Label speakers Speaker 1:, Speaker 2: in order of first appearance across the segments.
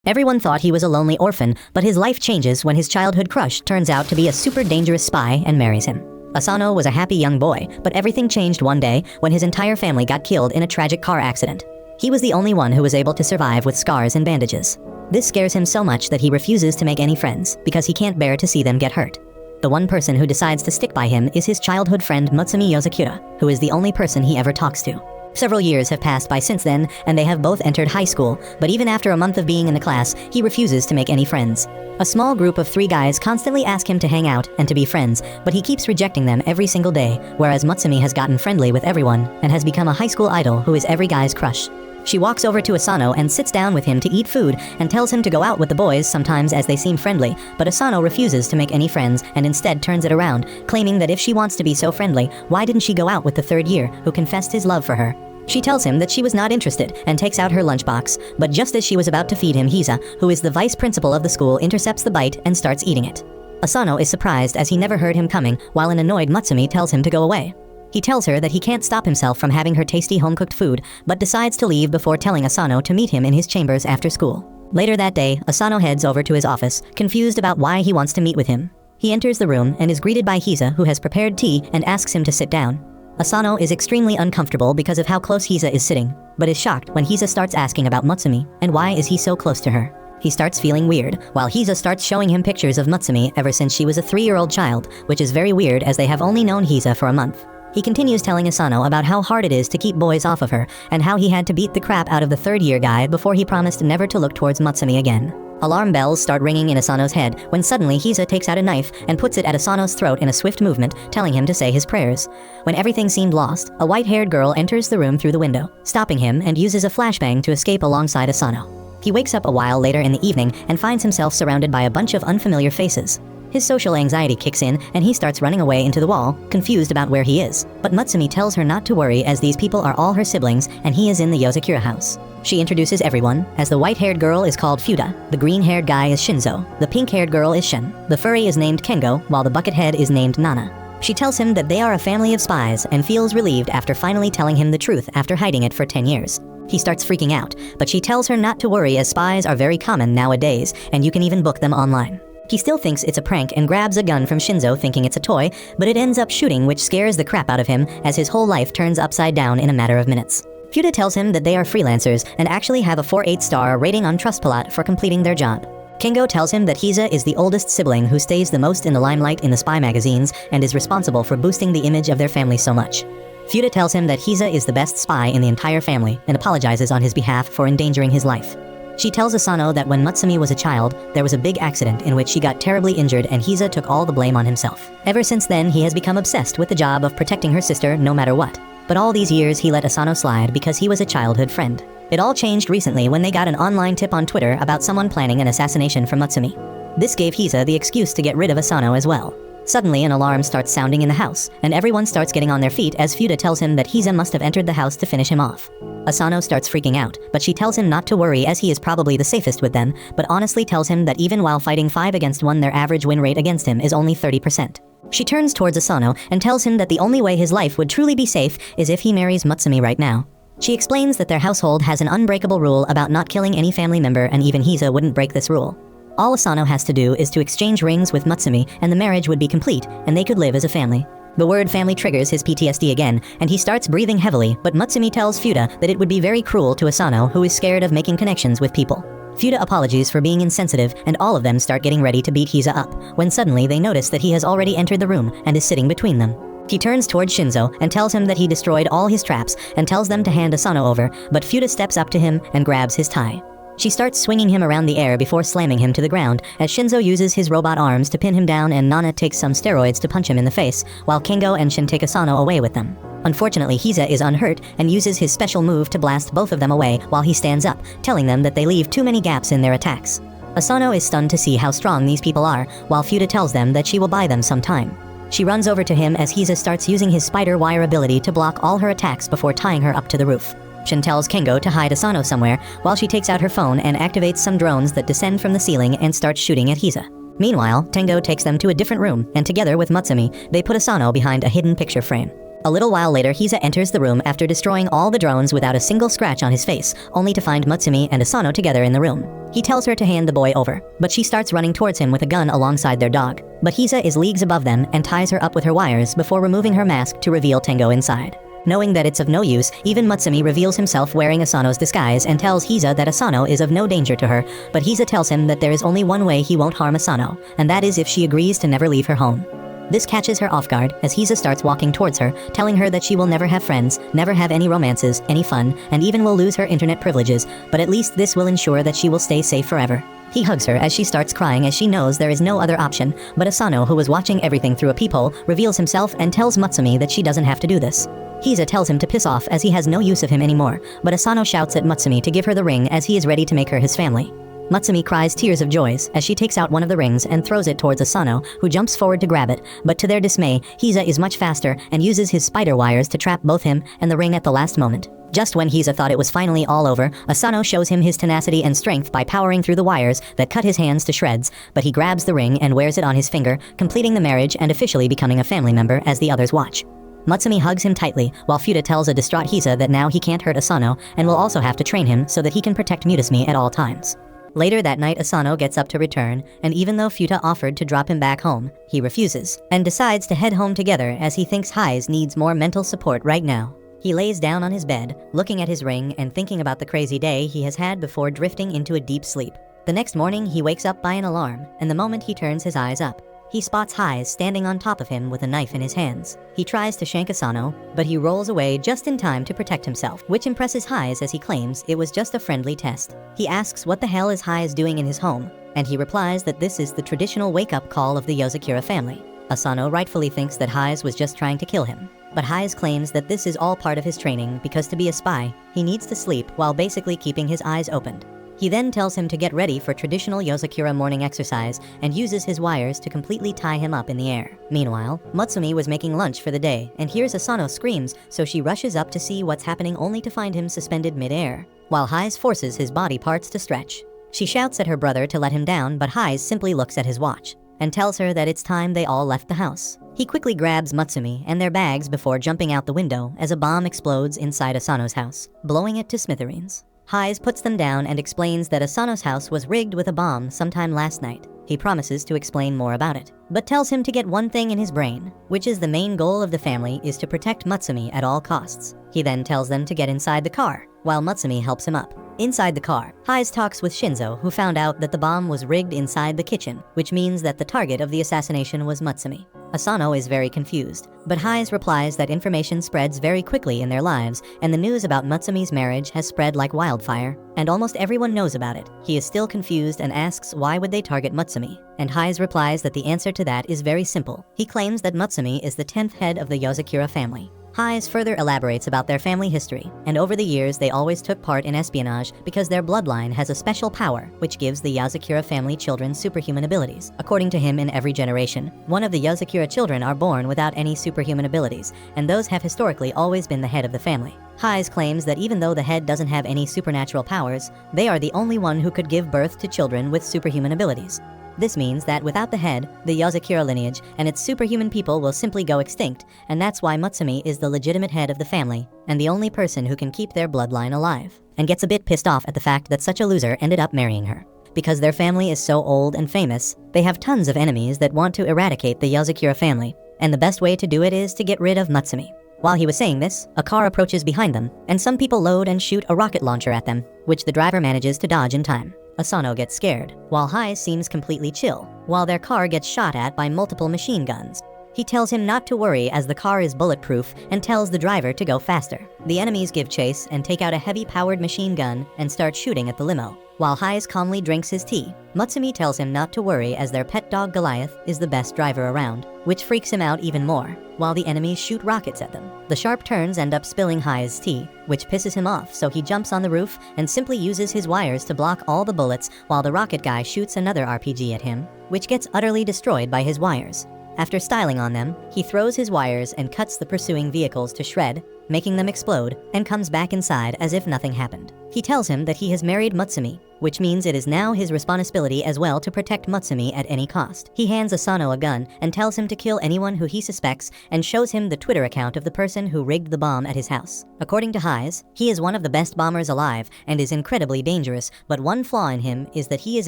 Speaker 1: Everyone thought he was a lonely orphan, but his life changes when his childhood crush turns out to be a super dangerous spy and marries him. Asano was a happy young boy, but everything changed one day when his entire family got killed in a tragic car accident. He was the only one who was able to survive with scars and bandages. This scares him so much that he refuses to make any friends because he can't bear to see them get hurt. The one person who decides to stick by him is his childhood friend Mutsumi Yozakura, who is the only person he ever talks to. Several years have passed by since then, and they have both entered high school, but even after a month of being in the class, he refuses to make any friends. A small group of 3 guys constantly ask him to hang out and to be friends, but he keeps rejecting them every single day, whereas Mutsumi has gotten friendly with everyone and has become a high school idol who is every guy's crush. She walks over to Asano and sits down with him to eat food and tells him to go out with the boys sometimes as they seem friendly, but Asano refuses to make any friends and instead turns it around, claiming that if she wants to be so friendly, why didn't she go out with the 3rd year who confessed his love for her? She tells him that she was not interested and takes out her lunchbox, but just as she was about to feed him, Hisa, who is the vice principal of the school, intercepts the bite and starts eating it. Asano is surprised as he never heard him coming, while an annoyed Mutsumi tells him to go away. He tells her that he can't stop himself from having her tasty home-cooked food, but decides to leave before telling Asano to meet him in his chambers after school. Later that day, Asano heads over to his office, confused about why he wants to meet with him. He enters the room and is greeted by Hisa, who has prepared tea and asks him to sit down. Asano is extremely uncomfortable because of how close Hisa is sitting, but is shocked when Hisa starts asking about Mutsumi and why is he so close to her. He starts feeling weird, while Hisa starts showing him pictures of Mutsumi ever since she was a 3-year-old child, which is very weird as they have only known Hisa for a month. He continues telling Asano about how hard it is to keep boys off of her, and how he had to beat the crap out of the 3rd-year guy before he promised never to look towards Mutsumi again. Alarm bells start ringing in Asano's head when suddenly Hisa takes out a knife and puts it at Asano's throat in a swift movement, telling him to say his prayers. When everything seemed lost, a white-haired girl enters the room through the window, stopping him and uses a flashbang to escape alongside Asano. He wakes up a while later in the evening and finds himself surrounded by a bunch of unfamiliar faces. His social anxiety kicks in and he starts running away into the wall, confused about where he is. But Mutsumi tells her not to worry as these people are all her siblings and he is in the Yozakura house. She introduces everyone, as the white-haired girl is called Fuda, the green-haired guy is Shinzo, the pink-haired girl is Shin, the furry is named Kengo, while the buckethead is named Nana. She tells him that they are a family of spies and feels relieved after finally telling him the truth after hiding it for 10 years. He starts freaking out, but she tells her not to worry as spies are very common nowadays and you can even book them online. He still thinks it's a prank and grabs a gun from Shinzo thinking it's a toy, but it ends up shooting, which scares the crap out of him as his whole life turns upside down in a matter of minutes. Fuda tells him that they are freelancers and actually have a 4.8 star rating on Trustpilot for completing their job. Kingo tells him that Hisa is the oldest sibling who stays the most in the limelight in the spy magazines and is responsible for boosting the image of their family so much. Fuda tells him that Hisa is the best spy in the entire family and apologizes on his behalf for endangering his life. She tells Asano that when Mutsumi was a child, there was a big accident in which she got terribly injured and Hisa took all the blame on himself. Ever since then, he has become obsessed with the job of protecting her sister no matter what. But all these years he let Asano slide because he was a childhood friend. It all changed recently when they got an online tip on Twitter about someone planning an assassination for Mutsumi. This gave Hisa the excuse to get rid of Asano as well. Suddenly an alarm starts sounding in the house, and everyone starts getting on their feet as Fuda tells him that Hisa must have entered the house to finish him off. Asano starts freaking out, but she tells him not to worry as he is probably the safest with them, but honestly tells him that even while fighting 5 against 1 their average win rate against him is only 30%. She turns towards Asano and tells him that the only way his life would truly be safe is if he marries Mutsumi right now. She explains that their household has an unbreakable rule about not killing any family member and even Hisa wouldn't break this rule. All Asano has to do is to exchange rings with Mutsumi and the marriage would be complete and they could live as a family. The word family triggers his PTSD again and he starts breathing heavily, but Mutsumi tells Fuda that it would be very cruel to Asano who is scared of making connections with people. Fuda apologies for being insensitive and all of them start getting ready to beat Hisa up when suddenly they notice that he has already entered the room and is sitting between them. He turns towards Shinzo and tells him that he destroyed all his traps and tells them to hand Asano over, but Fuda steps up to him and grabs his tie. She starts swinging him around the air before slamming him to the ground as Shinzo uses his robot arms to pin him down and Nana takes some steroids to punch him in the face, while Kingo and Shin take Asano away with them. Unfortunately, Hisa is unhurt and uses his special move to blast both of them away while he stands up, telling them that they leave too many gaps in their attacks. Asano is stunned to see how strong these people are, while Fuda tells them that she will buy them some time. She runs over to him as Hisa starts using his spider wire ability to block all her attacks before tying her up to the roof. Shin tells Kingo to hide Asano somewhere, while she takes out her phone and activates some drones that descend from the ceiling and start shooting at Hisa. Meanwhile, Tengo takes them to a different room, and together with Mutsumi, they put Asano behind a hidden picture frame. A little while later, Hisa enters the room after destroying all the drones without a single scratch on his face, only to find Mutsumi and Asano together in the room. He tells her to hand the boy over, but she starts running towards him with a gun alongside their dog. But Hisa is leagues above them and ties her up with her wires before removing her mask to reveal Tengo inside. Knowing that it's of no use, even Mutsumi reveals himself wearing Asano's disguise and tells Hisa that Asano is of no danger to her, but Hisa tells him that there is only one way he won't harm Asano, and that is if she agrees to never leave her home. This catches her off guard as Hisa starts walking towards her, telling her that she will never have friends, never have any romances, any fun, and even will lose her internet privileges, but at least this will ensure that she will stay safe forever. He hugs her as she starts crying as she knows there is no other option, but Asano, who was watching everything through a peephole, reveals himself and tells Mutsumi that she doesn't have to do this. Hisa tells him to piss off as he has no use of him anymore, but Asano shouts at Mutsumi to give her the ring as he is ready to make her his family. Mutsumi cries tears of joy as she takes out one of the rings and throws it towards Asano, who jumps forward to grab it, but to their dismay, Hisa is much faster and uses his spider wires to trap both him and the ring at the last moment. Just when Hisa thought it was finally all over, Asano shows him his tenacity and strength by powering through the wires that cut his hands to shreds, but he grabs the ring and wears it on his finger, completing the marriage and officially becoming a family member as the others watch. Mutsumi hugs him tightly, while Futa tells a distraught Hisa that now he can't hurt Asano and will also have to train him so that he can protect Mutsumi at all times. Later that night, Asano gets up to return, and even though Futa offered to drop him back home, he refuses, and decides to head home together as he thinks Hise needs more mental support right now. He lays down on his bed, looking at his ring and thinking about the crazy day he has had before drifting into a deep sleep. The next morning, he wakes up by an alarm, and the moment he turns his eyes up, he spots Hise standing on top of him with a knife in his hands. He tries to shank Asano, but he rolls away just in time to protect himself, which impresses Hise as he claims it was just a friendly test. He asks what the hell is Hise doing in his home, and he replies that this is the traditional wake-up call of the Yozakura family. Asano rightfully thinks that Hise was just trying to kill him, but Hise claims that this is all part of his training because to be a spy, he needs to sleep while basically keeping his eyes opened. He then tells him to get ready for traditional Yozakura morning exercise and uses his wires to completely tie him up in the air. Meanwhile, Mutsumi was making lunch for the day and hears Asano screams, so she rushes up to see what's happening only to find him suspended mid-air, while Hise forces his body parts to stretch. She shouts at her brother to let him down, but Hise simply looks at his watch and tells her that it's time they all left the house. He quickly grabs Mutsumi and their bags before jumping out the window as a bomb explodes inside Asano's house, blowing it to smithereens. Hise puts them down and explains that Asano's house was rigged with a bomb sometime last night. He promises to explain more about it, but tells him to get one thing in his brain, which is the main goal of the family is to protect Mutsumi at all costs. He then tells them to get inside the car, while Mutsumi helps him up. Inside the car, Hise talks with Shinzo, who found out that the bomb was rigged inside the kitchen, which means that the target of the assassination was Mutsumi. Asano is very confused, but Hise replies that information spreads very quickly in their lives, and the news about Mutsumi's marriage has spread like wildfire, and almost everyone knows about it. He is still confused and asks why would they target Mutsumi, and Hise replies that the answer to that is very simple. He claims that Mutsumi is the 10th head of the Yozakura family. Hise further elaborates about their family history, and over the years they always took part in espionage because their bloodline has a special power which gives the Yozakura family children superhuman abilities. According to him, in every generation, one of the Yozakura children are born without any superhuman abilities, and those have historically always been the head of the family. Hise claims that even though the head doesn't have any supernatural powers, they are the only one who could give birth to children with superhuman abilities. This means that without the head, the Yozakura lineage and its superhuman people will simply go extinct, and that's why Mutsumi is the legitimate head of the family, and the only person who can keep their bloodline alive, and gets a bit pissed off at the fact that such a loser ended up marrying her. Because their family is so old and famous, they have tons of enemies that want to eradicate the Yozakura family, and the best way to do it is to get rid of Mutsumi. While he was saying this, a car approaches behind them, and some people load and shoot a rocket launcher at them, which the driver manages to dodge in time. Asano gets scared, while Hise seems completely chill, while their car gets shot at by multiple machine guns. He tells him not to worry as the car is bulletproof and tells the driver to go faster. The enemies give chase and take out a heavy-powered machine gun and start shooting at the limo. While Hise calmly drinks his tea, Mutsumi tells him not to worry as their pet dog Goliath is the best driver around, which freaks him out even more, while the enemies shoot rockets at them. The sharp turns end up spilling Hise's tea, which pisses him off, so he jumps on the roof and simply uses his wires to block all the bullets while the rocket guy shoots another RPG at him, which gets utterly destroyed by his wires. After styling on them, he throws his wires and cuts the pursuing vehicles to shred, making them explode, and comes back inside as if nothing happened. He tells him that he has married Mutsumi, which means it is now his responsibility as well to protect Mutsumi at any cost. He hands Asano a gun and tells him to kill anyone who he suspects and shows him the Twitter account of the person who rigged the bomb at his house. According to Hayes, he is one of the best bombers alive and is incredibly dangerous, but one flaw in him is that he is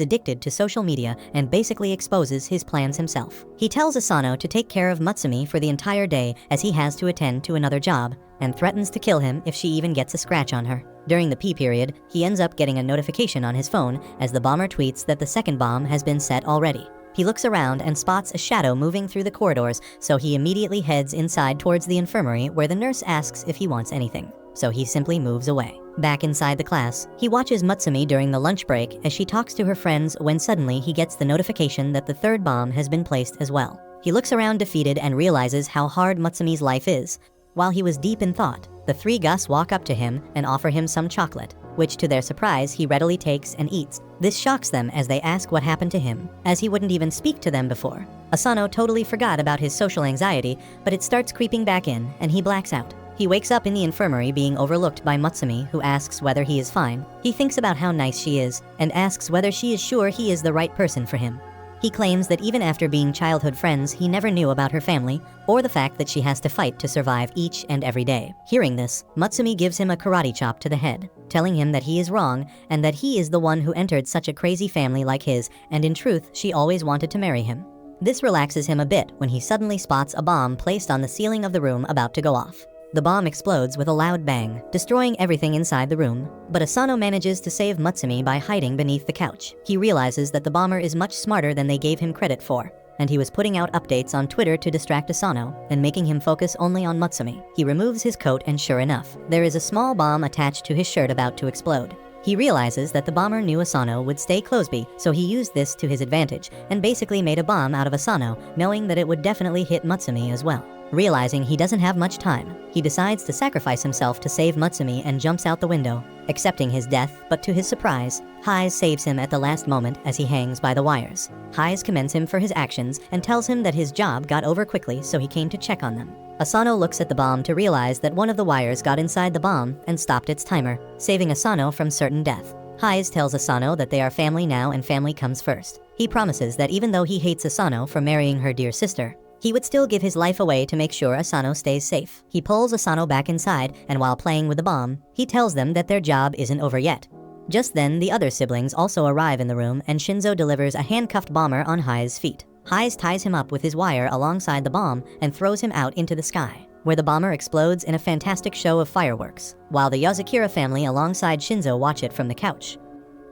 Speaker 1: addicted to social media and basically exposes his plans himself. He tells Asano to take care of Mutsumi for the entire day as he has to attend to another job, and threatens to kill him if she even gets a scratch on her. During the pee period, he ends up getting a notification on his phone as the bomber tweets that the second bomb has been set already. He looks around and spots a shadow moving through the corridors, so he immediately heads inside towards the infirmary where the nurse asks if he wants anything. So he simply moves away. Back inside the class, he watches Mutsumi during the lunch break as she talks to her friends when suddenly he gets the notification that the third bomb has been placed as well. He looks around defeated and realizes how hard Mutsumi's life is. While he was deep in thought, the three Gus walk up to him and offer him some chocolate, which to their surprise he readily takes and eats. This shocks them as they ask what happened to him, as he wouldn't even speak to them before. Asano totally forgot about his social anxiety, but it starts creeping back in and he blacks out. He wakes up in the infirmary being overlooked by Mutsumi, who asks whether he is fine. He thinks about how nice she is and asks whether she is sure he is the right person for him. He claims that even after being childhood friends, he never knew about her family or the fact that she has to fight to survive each and every day. Hearing this, Mutsumi gives him a karate chop to the head, telling him that he is wrong and that he is the one who entered such a crazy family like his, and in truth, she always wanted to marry him. This relaxes him a bit when he suddenly spots a bomb placed on the ceiling of the room about to go off. The bomb explodes with a loud bang, destroying everything inside the room, but Asano manages to save Mutsumi by hiding beneath the couch. He realizes that the bomber is much smarter than they gave him credit for, and he was putting out updates on Twitter to distract Asano and making him focus only on Mutsumi. He removes his coat and sure enough, there is a small bomb attached to his shirt about to explode. He realizes that the bomber knew Asano would stay closeby, so he used this to his advantage and basically made a bomb out of Asano, knowing that it would definitely hit Mutsumi as well. Realizing he doesn't have much time, he decides to sacrifice himself to save Mutsumi and jumps out the window, accepting his death, but to his surprise, Hayes saves him at the last moment as he hangs by the wires. Hayes commends him for his actions and tells him that his job got over quickly, so he came to check on them. Asano looks at the bomb to realize that one of the wires got inside the bomb and stopped its timer, saving Asano from certain death. Hayes tells Asano that they are family now and family comes first. He promises that even though he hates Asano for marrying her dear sister, he would still give his life away to make sure Asano stays safe. He pulls Asano back inside, and while playing with the bomb, he tells them that their job isn't over yet. Just then, the other siblings also arrive in the room and Shinzo delivers a handcuffed bomber on Hayes' feet. Hayes ties him up with his wire alongside the bomb and throws him out into the sky, where the bomber explodes in a fantastic show of fireworks, while the Yozakura family alongside Shinzo watch it from the couch.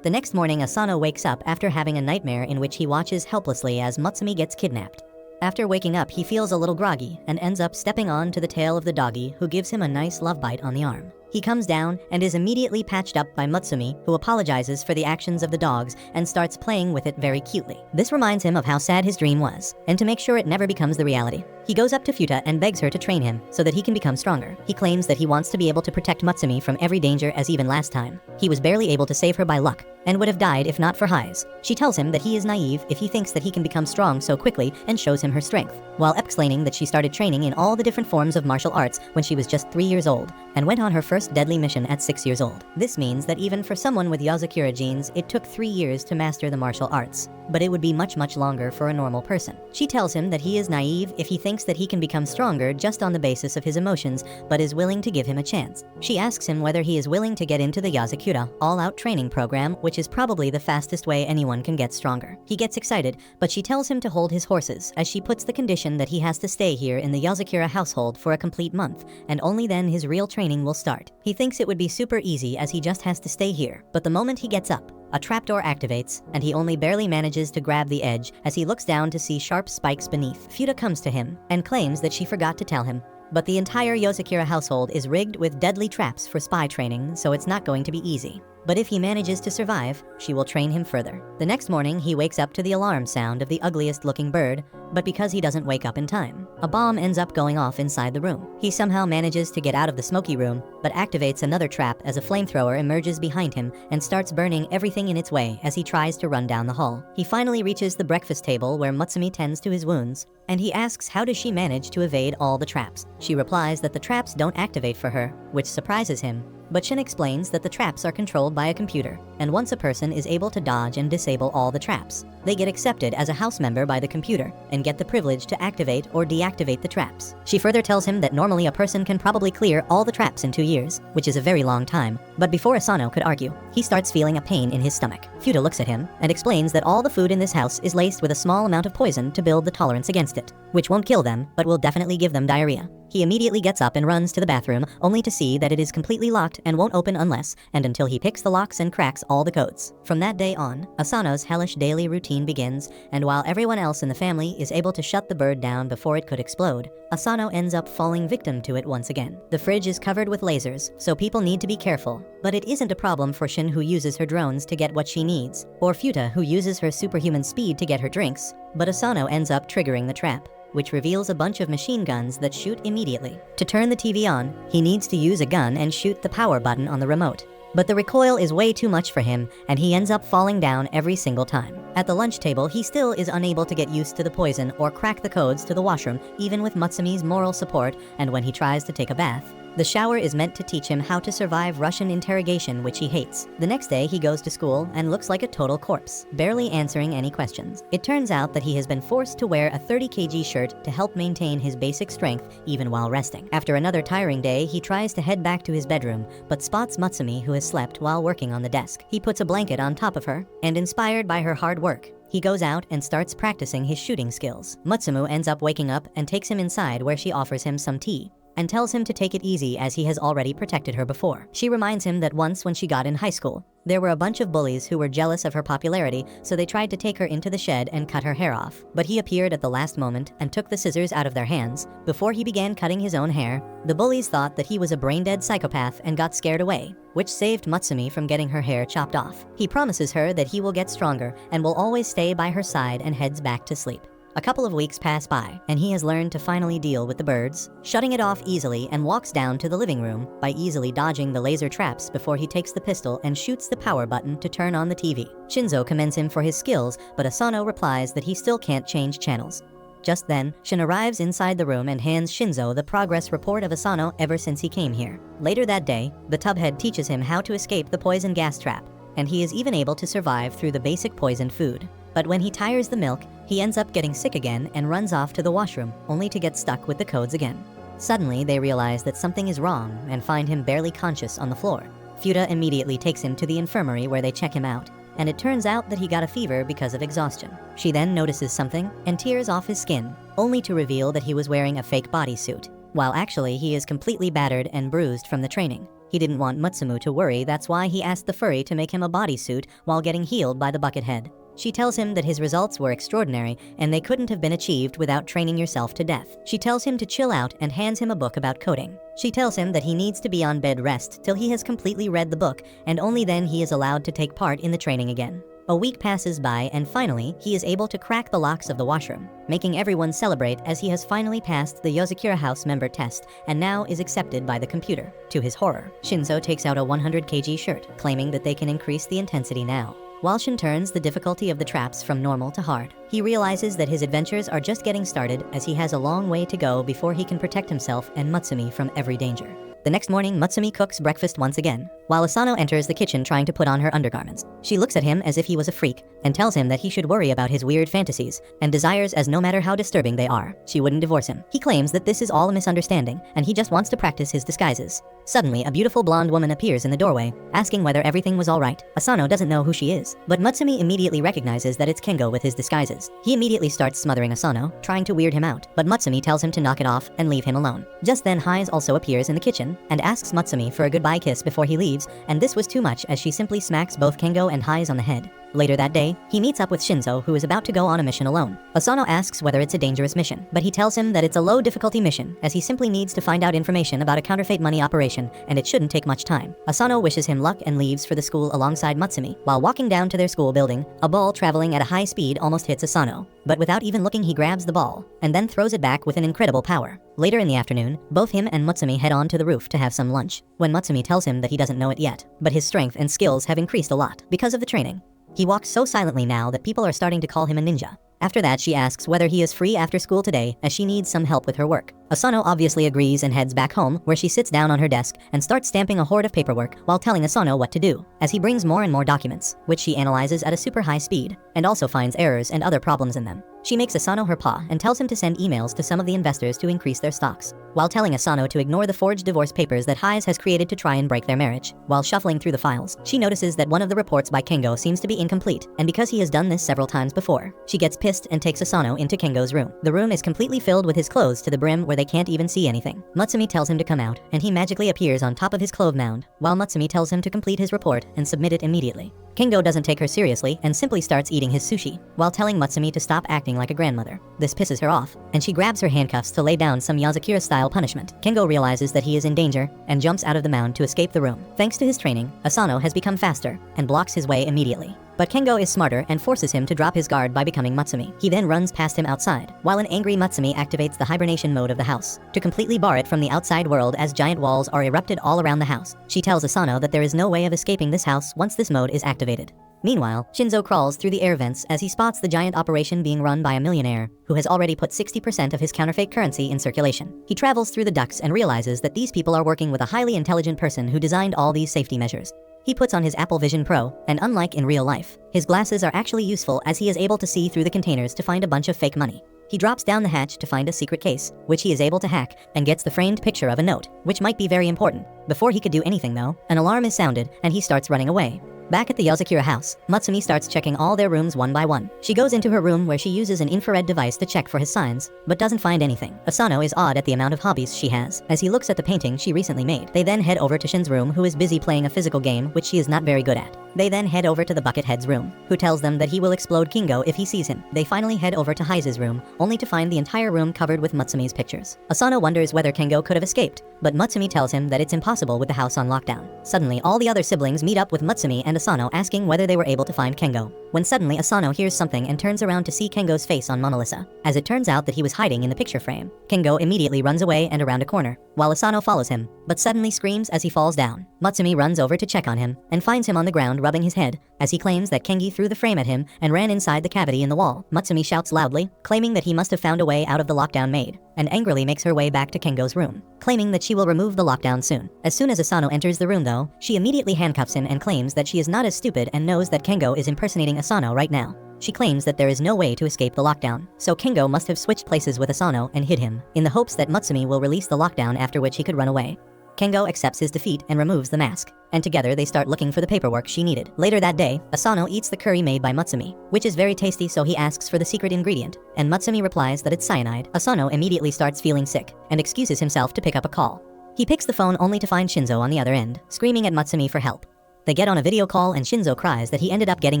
Speaker 1: The next morning, Asano wakes up after having a nightmare in which he watches helplessly as Mutsumi gets kidnapped. After waking up, he feels a little groggy and ends up stepping on to the tail of the doggy, who gives him a nice love bite on the arm. He comes down and is immediately patched up by Mutsumi, who apologizes for the actions of the dogs and starts playing with it very cutely. This reminds him of how sad his dream was, and to make sure it never becomes the reality, he goes up to Futa and begs her to train him so that he can become stronger. He claims that he wants to be able to protect Mutsumi from every danger, as even last time, he was barely able to save her by luck, and would have died if not for Hayes. She tells him that he is naive if he thinks that he can become strong so quickly and shows him her strength, while explaining that she started training in all the different forms of martial arts when she was just 3 years old, and went on her first deadly mission at 6 years old. This means that even for someone with Yozakura genes, it took 3 years to master the martial arts, but it would be much longer for a normal person. She tells him that he is naive if he thinks that he can become stronger just on the basis of his emotions, but is willing to give him a chance. She asks him whether he is willing to get into the Yozakura all-out training program, which is probably the fastest way anyone can get stronger. He gets excited, but she tells him to hold his horses, as she puts the condition that he has to stay here in the Yozakura household for a complete month, and only then his real training will start. He thinks it would be super easy as he just has to stay here, but the moment he gets up, a trapdoor activates, and he only barely manages to grab the edge as he looks down to see sharp spikes beneath. Futa comes to him and claims that she forgot to tell him, but the entire Yozakura household is rigged with deadly traps for spy training, so it's not going to be easy. But if he manages to survive, she will train him further. The next morning, he wakes up to the alarm sound of the ugliest looking bird, but because he doesn't wake up in time, A bomb ends up going off inside the room. He somehow manages to get out of the smoky room, but activates another trap as a flamethrower emerges behind him and starts burning everything in its way as he tries to run down the hall. He finally reaches the breakfast table where Mutsumi tends to his wounds, and he asks how does she manage to evade all the traps. She replies that the traps don't activate for her, which surprises him. But Shin explains that the traps are controlled by a computer, and once a person is able to dodge and disable all the traps, they get accepted as a house member by the computer and get the privilege to activate or deactivate the traps. She further tells him that normally a person can probably clear all the traps in 2 years, which is a very long time, but before Asano could argue, he starts feeling a pain in his stomach. Futa looks at him and explains that all the food in this house is laced with a small amount of poison to build the tolerance against it, which won't kill them, but will definitely give them diarrhea. He immediately gets up and runs to the bathroom, only to see that it is completely locked and won't open unless and until he picks the locks and cracks all the codes. From that day on, Asano's hellish daily routine begins, and while everyone else in the family is able to shut the bird down before it could explode, Asano ends up falling victim to it once again. The fridge is covered with lasers, so people need to be careful, but it isn't a problem for Shin, who uses her drones to get what she needs, or Futa, who uses her superhuman speed to get her drinks, but Asano ends up triggering the trap, which reveals a bunch of machine guns that shoot immediately. To turn the TV on, he needs to use a gun and shoot the power button on the remote. But the recoil is way too much for him, and he ends up falling down every single time. At the lunch table, he still is unable to get used to the poison or crack the codes to the washroom, even with Mutsumi's moral support, and when he tries to take a bath. The shower is meant to teach him how to survive Russian interrogation, which he hates. The next day, he goes to school and looks like a total corpse, barely answering any questions. It turns out that he has been forced to wear a 30 kg shirt to help maintain his basic strength even while resting. After another tiring day, he tries to head back to his bedroom, but spots Mutsumi, who has slept while working on the desk. He puts a blanket on top of her, and inspired by her hard work, he goes out and starts practicing his shooting skills. Mutsumu ends up waking up and takes him inside, where she offers him some tea and tells him to take it easy as he has already protected her before. She reminds him that once when she got in high school, there were a bunch of bullies who were jealous of her popularity, so they tried to take her into the shed and cut her hair off. But he appeared at the last moment and took the scissors out of their hands. Before he began cutting his own hair, the bullies thought that he was a brain-dead psychopath and got scared away, which saved Mutsumi from getting her hair chopped off. He promises her that he will get stronger and will always stay by her side, and heads back to sleep. A couple of weeks pass by, and he has learned to finally deal with the birds, shutting it off easily, and walks down to the living room by easily dodging the laser traps before he takes the pistol and shoots the power button to turn on the TV. Shinzo commends him for his skills, but Asano replies that he still can't change channels. Just then, Shin arrives inside the room and hands Shinzo the progress report of Asano ever since he came here. Later that day, the tubhead teaches him how to escape the poison gas trap, and he is even able to survive through the basic poisoned food. But when he tires the milk, he ends up getting sick again and runs off to the washroom, only to get stuck with the codes again. Suddenly, they realize that something is wrong and find him barely conscious on the floor. Futa immediately takes him to the infirmary, where they check him out, and it turns out that he got a fever because of exhaustion. She then notices something and tears off his skin, only to reveal that he was wearing a fake bodysuit, while actually he is completely battered and bruised from the training. He didn't want Mutsumu to worry, that's why he asked the furry to make him a bodysuit while getting healed by the Buckethead. She tells him that his results were extraordinary and they couldn't have been achieved without training yourself to death. She tells him to chill out and hands him a book about coding. She tells him that he needs to be on bed rest till he has completely read the book, and only then he is allowed to take part in the training again. A week passes by, and finally, he is able to crack the locks of the washroom, making everyone celebrate as he has finally passed the Yozakura house member test and now is accepted by the computer. To his horror, Shinzo takes out a 100 kg shirt, claiming that they can increase the intensity now. While Shin turns the difficulty of the traps from normal to hard, he realizes that his adventures are just getting started, as he has a long way to go before he can protect himself and Mutsumi from every danger. The next morning, Mutsumi cooks breakfast once again, while Asano enters the kitchen trying to put on her undergarments. She looks at him as if he was a freak and tells him that he should worry about his weird fantasies and desires, as no matter how disturbing they are, she wouldn't divorce him. He claims that this is all a misunderstanding and he just wants to practice his disguises. Suddenly, a beautiful blonde woman appears in the doorway, asking whether everything was all right. Asano doesn't know who she is, but Mutsumi immediately recognizes that it's Kengo with his disguises. He immediately starts smothering Asano, trying to weird him out, but Mutsumi tells him to knock it off and leave him alone. Just then, Haiz also appears in the kitchen and asks Mutsumi for a goodbye kiss before he leaves, and this was too much as she simply smacks both Kengo and Haiz on the head. Later that day, he meets up with Shinzo, who is about to go on a mission alone. Asano asks whether it's a dangerous mission, but he tells him that it's a low difficulty mission, as he simply needs to find out information about a counterfeit money operation, and it shouldn't take much time. Asano wishes him luck and leaves for the school alongside Mutsumi. While walking down to their school building, a ball traveling at a high speed almost hits Asano, but without even looking he grabs the ball, and then throws it back with an incredible power. Later in the afternoon, both him and Mutsumi head on to the roof to have some lunch, when Mutsumi tells him that he doesn't know it yet, but his strength and skills have increased a lot because of the training. He walks so silently now that people are starting to call him a ninja. After that, she asks whether he is free after school today, as she needs some help with her work. Asano obviously agrees and heads back home, where she sits down on her desk and starts stamping a horde of paperwork while telling Asano what to do, as he brings more and more documents, which she analyzes at a super high speed, and also finds errors and other problems in them. She makes Asano her paw and tells him to send emails to some of the investors to increase their stocks, while telling Asano to ignore the forged divorce papers that Hayes has created to try and break their marriage. While shuffling through the files, she notices that one of the reports by Kengo seems to be incomplete, and because he has done this several times before, she gets pissed and takes Asano into Kengo's room. The room is completely filled with his clothes to the brim where they can't even see anything. Mutsumi tells him to come out, and he magically appears on top of his clove mound, while Mutsumi tells him to complete his report and submit it immediately. Kengo doesn't take her seriously and simply starts eating his sushi, while telling Mutsumi to stop acting like a grandmother. This pisses her off, and she grabs her handcuffs to lay down some Yozakura-style punishment. Kengo realizes that he is in danger and jumps out of the mound to escape the room. Thanks to his training, Asano has become faster and blocks his way immediately. But Kengo is smarter and forces him to drop his guard by becoming Mutsumi. He then runs past him outside, while an angry Mutsumi activates the hibernation mode of the house to completely bar it from the outside world, as giant walls are erupted all around the house. She tells Asano that there is no way of escaping this house once this mode is activated. Meanwhile, Shinzo crawls through the air vents as he spots the giant operation being run by a millionaire who has already put 60% of his counterfeit currency in circulation. He travels through the ducts and realizes that these people are working with a highly intelligent person who designed all these safety measures. He puts on his Apple Vision Pro, and unlike in real life, his glasses are actually useful as he is able to see through the containers to find a bunch of fake money. He drops down the hatch to find a secret case, which he is able to hack, and gets the framed picture of a note, which might be very important. Before he could do anything though, an alarm is sounded, and he starts running away. Back at the Yozakura house, Mutsumi starts checking all their rooms one by one. She goes into her room where she uses an infrared device to check for his signs, but doesn't find anything. Asano is awed at the amount of hobbies she has, as he looks at the painting she recently made. They then head over to Shin's room, who is busy playing a physical game which she is not very good at. They then head over to the Buckethead's room, who tells them that he will explode Kingo if he sees him. They finally head over to Heise's room, only to find the entire room covered with Mutsumi's pictures. Asano wonders whether Kingo could have escaped, but Mutsumi tells him that it's impossible with the house on lockdown. Suddenly, all the other siblings meet up with Mutsumi and Asano, asking whether they were able to find Kengo. When suddenly Asano hears something and turns around to see Kengo's face on Mona Lisa, as it turns out that he was hiding in the picture frame. Kengo immediately runs away and around a corner, while Asano follows him, but suddenly screams as he falls down. Mutsumi runs over to check on him, and finds him on the ground rubbing his head, as he claims that Kengi threw the frame at him and ran inside the cavity in the wall. Mutsumi shouts loudly, claiming that he must have found a way out of the lockdown made, and angrily makes her way back to Kengo's room, claiming that she will remove the lockdown soon. As soon as Asano enters the room though, she immediately handcuffs him and claims that she is not as stupid and knows that Kengo is impersonating Asano right now. She claims that there is no way to escape the lockdown, so Kengo must have switched places with Asano and hid him, in the hopes that Mutsumi will release the lockdown, after which he could run away. Kengo accepts his defeat and removes the mask, and together they start looking for the paperwork she needed. Later that day, Asano eats the curry made by Mutsumi, which is very tasty, so he asks for the secret ingredient, and Mutsumi replies that it's cyanide. Asano immediately starts feeling sick, and excuses himself to pick up a call. He picks the phone only to find Shinzo on the other end, screaming at Mutsumi for help. They get on a video call and Shinzo cries that he ended up getting